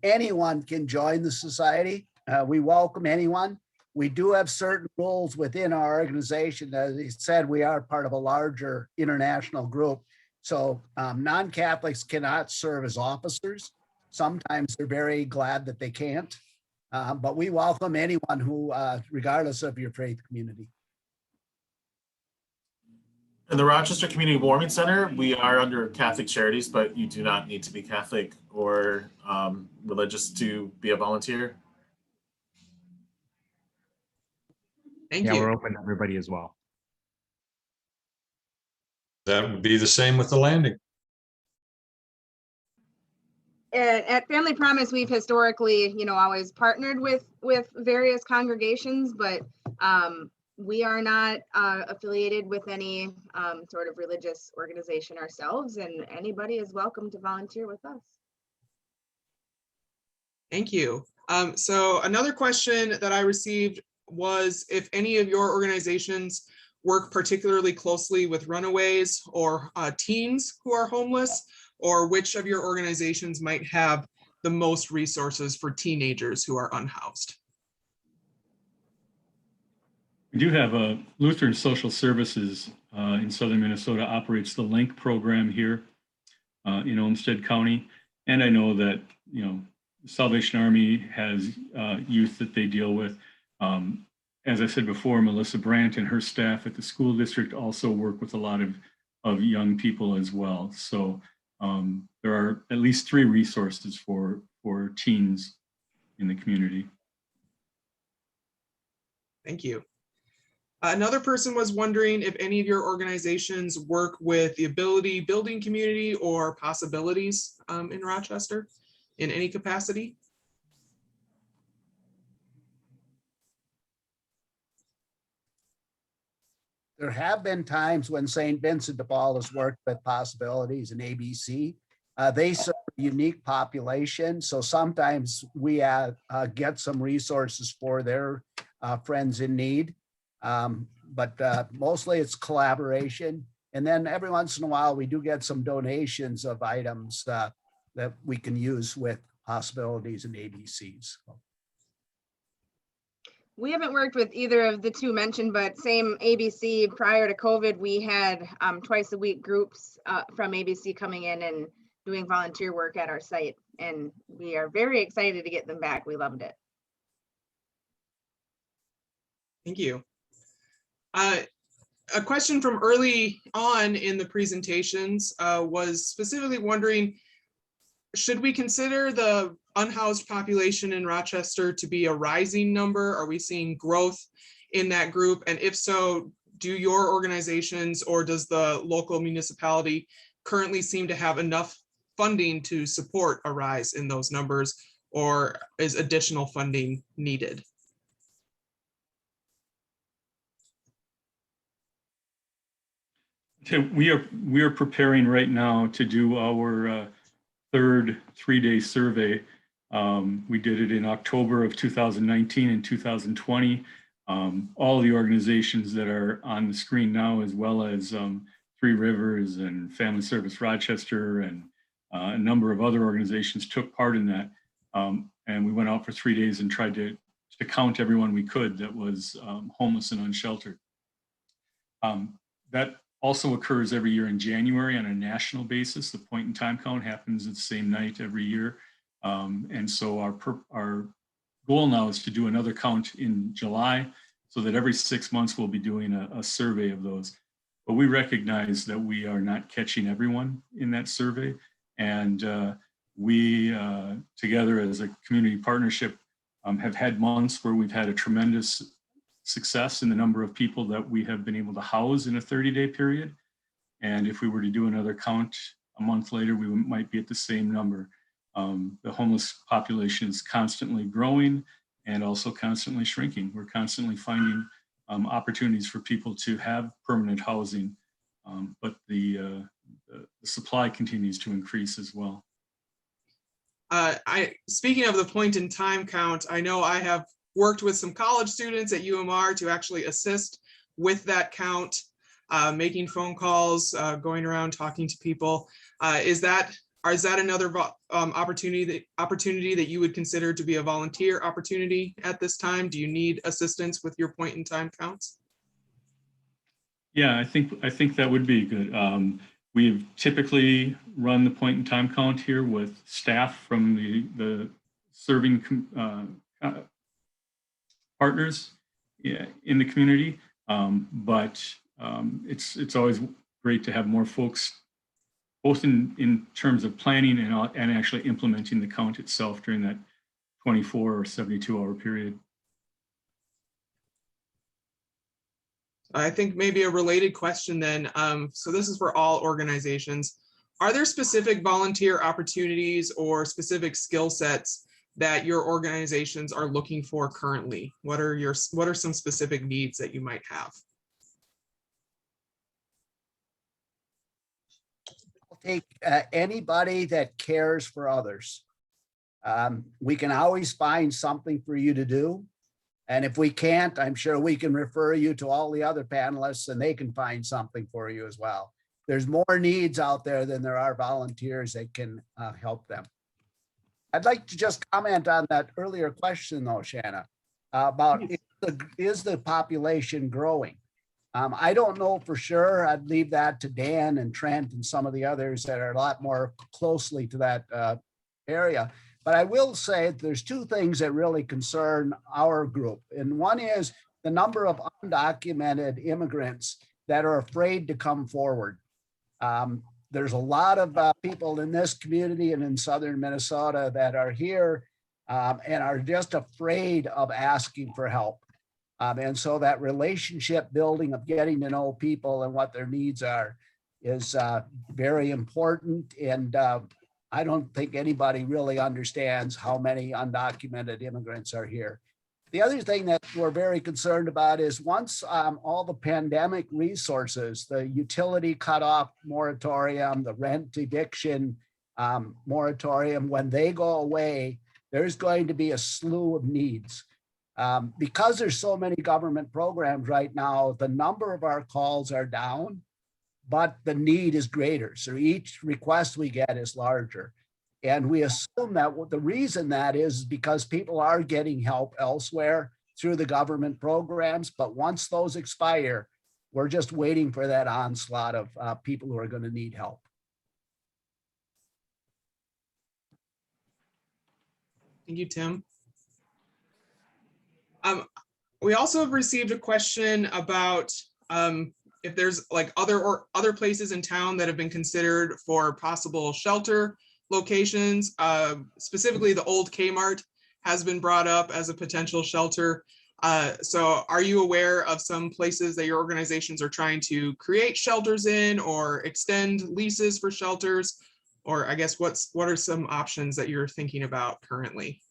Anyone can join the society. We welcome anyone. We do have certain rules within our organization. As he said, we are part of a larger international group. So non-Catholics cannot serve as officers. Sometimes they're very glad that they can't, but we welcome anyone who, regardless of your faith community. In the Rochester Community Warming Center, we are under Catholic Charities, but you do not need to be Catholic or religious to be a volunteer. Thank Yeah, you. we're open to everybody as well. That would be the same with the landing. At Family Promise, we've historically, always partnered with various congregations, but we are not affiliated with any sort of religious organization ourselves, and anybody is welcome to volunteer with us. Thank you. So another question that I received was if any of your organizations work particularly closely with runaways or teens who are homeless, or which of your organizations might have the most resources for teenagers who are unhoused. We do have a Lutheran Social Services in Southern Minnesota operates the LINK program here in Olmsted County. And I know that, Salvation Army has youth that they deal with. As I said before, Melissa Brandt and her staff at the school district also work with a lot of young people as well. So there are at least 3 resources for teens in the community. Thank you. Another person was wondering if any of your organizations work with the Ability Building community or Possibilities in Rochester in any capacity. There have been times when St. Vincent de Paul has worked with Possibilities and ABC. They serve a unique population, so sometimes we get some resources for their friends in need. But mostly it's collaboration. And then every once in a while, we do get some donations of items that we can use with Possibilities and ABCs. We haven't worked with either of the two mentioned, but same ABC. Prior to COVID, we had twice a week groups from ABC coming in and doing volunteer work at our site. And we are very excited to get them back. We loved it. Thank you. A question from early on in the presentations was specifically wondering, should we consider the unhoused population in Rochester to be a rising number? Are we seeing growth in that group? And if so, do your organizations or does the local municipality currently seem to have enough funding to support a rise in those numbers, or is additional funding needed? We are preparing right now to do our third 3-day survey. We did it in October of 2019 and 2020. All the organizations that are on the screen now, as well as Three Rivers and Family Service Rochester and a number of other organizations took part in that. And we went out for 3 days and tried to count everyone we could that was homeless and unsheltered. That also occurs every year in January on a national basis. The point in time count happens the same night every year. And so our goal now is to do another count in July, so that every 6 months we'll be doing a survey of those. But we recognize that we are not catching everyone in that survey. And we, together as a community partnership, have had months where we've had a tremendous success in the number of people that we have been able to house in a 30-day period. And if we were to do another count a month later, we might be at the same number. The homeless population is constantly growing and also constantly shrinking. We're constantly finding opportunities for people to have permanent housing, but the supply continues to increase as well. Speaking of the point in time count, I know I have worked with some college students at UMR to actually assist with that count, making phone calls, going around talking to people. Is that another opportunity that you would consider to be a volunteer opportunity at this time? Do you need assistance with your point in time counts? Yeah, I think that would be good. We've typically run the point in time count here with staff from the serving partners in the community, but it's always great to have more folks, both in terms of planning and actually implementing the count itself during that 24 or 72-hour period. I think maybe a related question then. So this is for all organizations. Are there specific volunteer opportunities or specific skill sets that your organizations are looking for currently? What are some specific needs that you might have? I'll take anybody that cares for others. We can always find something for you to do. And if we can't, I'm sure we can refer you to all the other panelists and they can find something for you as well. There's more needs out there than there are volunteers that can help them. I'd like to just comment on that earlier question though, Shanna, about is the population growing? I don't know for sure. I'd leave that to Dan and Trent and some of the others that are a lot more closely to that area. But I will say there's two things that really concern our group. And one is the number of undocumented immigrants that are afraid to come forward. There's a lot of people in this community and in southern Minnesota that are here and are just afraid of asking for help. And so that relationship building of getting to know people and what their needs are is very important. And I don't think anybody really understands how many undocumented immigrants are here. The other thing that we're very concerned about is once all the pandemic resources, the utility cutoff moratorium, the rent eviction moratorium, when they go away, there's going to be a slew of needs. Because there's so many government programs right now, the number of our calls are down, but the need is greater. So each request we get is larger. And we assume that the reason that is because people are getting help elsewhere through the government programs. But once those expire, we're just waiting for that onslaught of people who are going to need help. Thank you, Tim. We also have received a question about if there's like other places in town that have been considered for possible shelter locations. Specifically, the old Kmart has been brought up as a potential shelter. So are you aware of some places that your organizations are trying to create shelters in or extend leases for shelters? Or I guess what are some options that you're thinking about currently?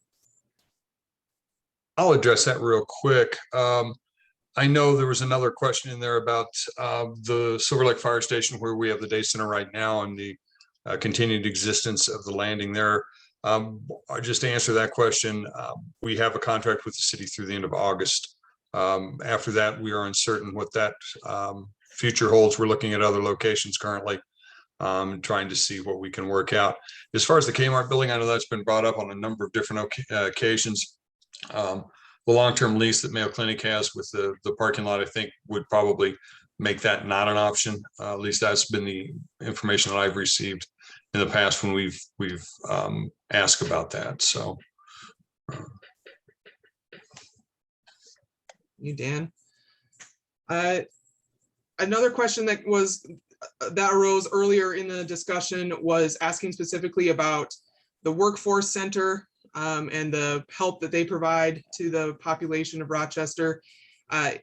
I'll address that real quick. I know there was another question in there about the Silver Lake Fire Station where we have the day center right now and the continued existence of the landing there. Just to answer that question, we have a contract with the city through the end of August. After that, we are uncertain what that future holds. We're looking at other locations currently, trying to see what we can work out. As far as the Kmart building, I know that's been brought up on a number of different occasions. The long-term lease that Mayo Clinic has with the parking lot, I think, would probably make that not an option. At least that's been the information that I've received in the past when we've asked about that. So, You, Dan. Another question that arose earlier in the discussion was asking specifically about the workforce center and the help that they provide to the population of Rochester. Do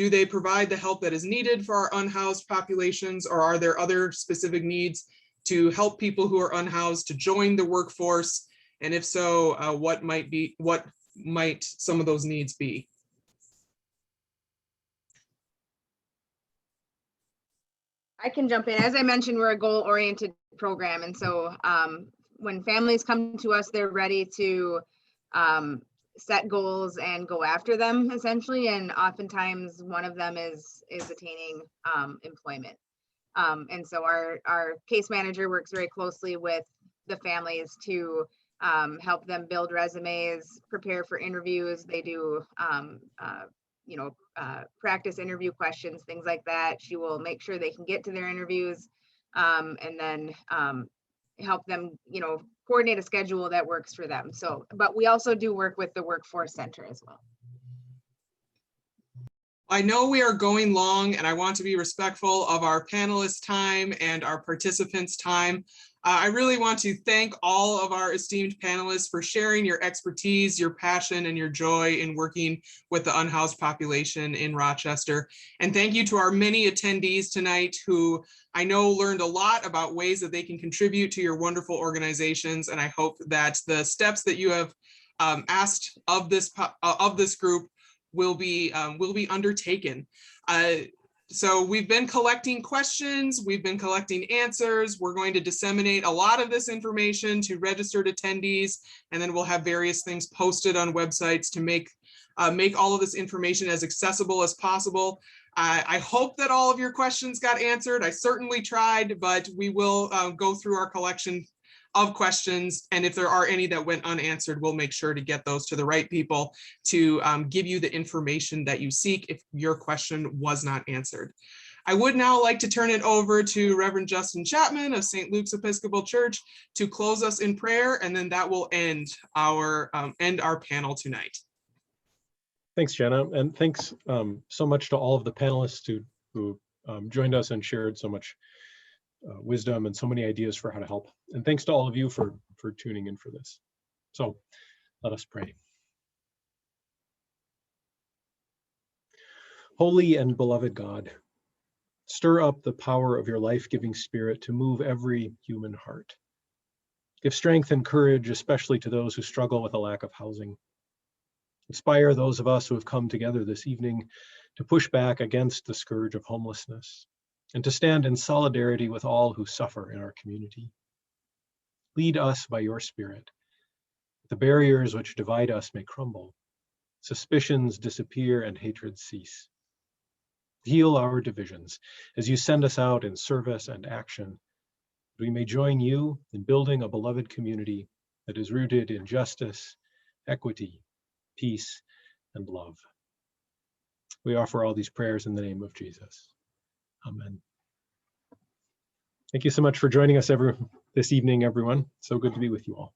they provide the help that is needed for our unhoused populations, or are there other specific needs to help people who are unhoused to join the workforce? And if so, what might some of those needs be? I can jump in. As I mentioned, we're a goal-oriented program. And so when families come to us, they're ready to set goals and go after them, essentially. And oftentimes one of them is attaining employment. And so our case manager works very closely with the families to help them build resumes, prepare for interviews. They do practice interview questions, things like that. She will make sure they can get to their interviews and then help them, coordinate a schedule that works for them. So, but we also do work with the workforce center as well. I know we are going long and I want to be respectful of our panelists' time and our participants' time. I really want to thank all of our esteemed panelists for sharing your expertise, your passion, and your joy in working with the unhoused population in Rochester. And thank you to our many attendees tonight who I know learned a lot about ways that they can contribute to your wonderful organizations. And I hope that the steps that you have asked of this group will be undertaken. So we've been collecting questions, we've been collecting answers. We're going to disseminate a lot of this information to registered attendees, and then we'll have various things posted on websites to make all of this information as accessible as possible. I hope that all of your questions got answered. I certainly tried, but we will go through our collection of questions, and if there are any that went unanswered, we'll make sure to get those to the right people to give you the information that you seek if your question was not answered. I would now like to turn it over to Reverend Justin Chapman of St. Luke's Episcopal Church to close us in prayer, and then that will end our panel tonight. Thanks, Jenna, and thanks so much to all of the panelists who joined us and shared so much wisdom and so many ideas for how to help. And thanks to all of you for tuning in for this. So let us pray. Holy and beloved God, stir up the power of your life-giving spirit to move every human heart. Give strength and courage, especially to those who struggle with a lack of housing. Inspire those of us who have come together this evening to push back against the scourge of homelessness and to stand in solidarity with all who suffer in our community. Lead us by your Spirit. The barriers which divide us may crumble, suspicions disappear, and hatred cease. Heal our divisions as you send us out in service and action. We may join you in building a beloved community that is rooted in justice, equity, peace, and love. We offer all these prayers in the name of Jesus. Amen. Thank you so much for joining us this evening, everyone. So good to be with you all.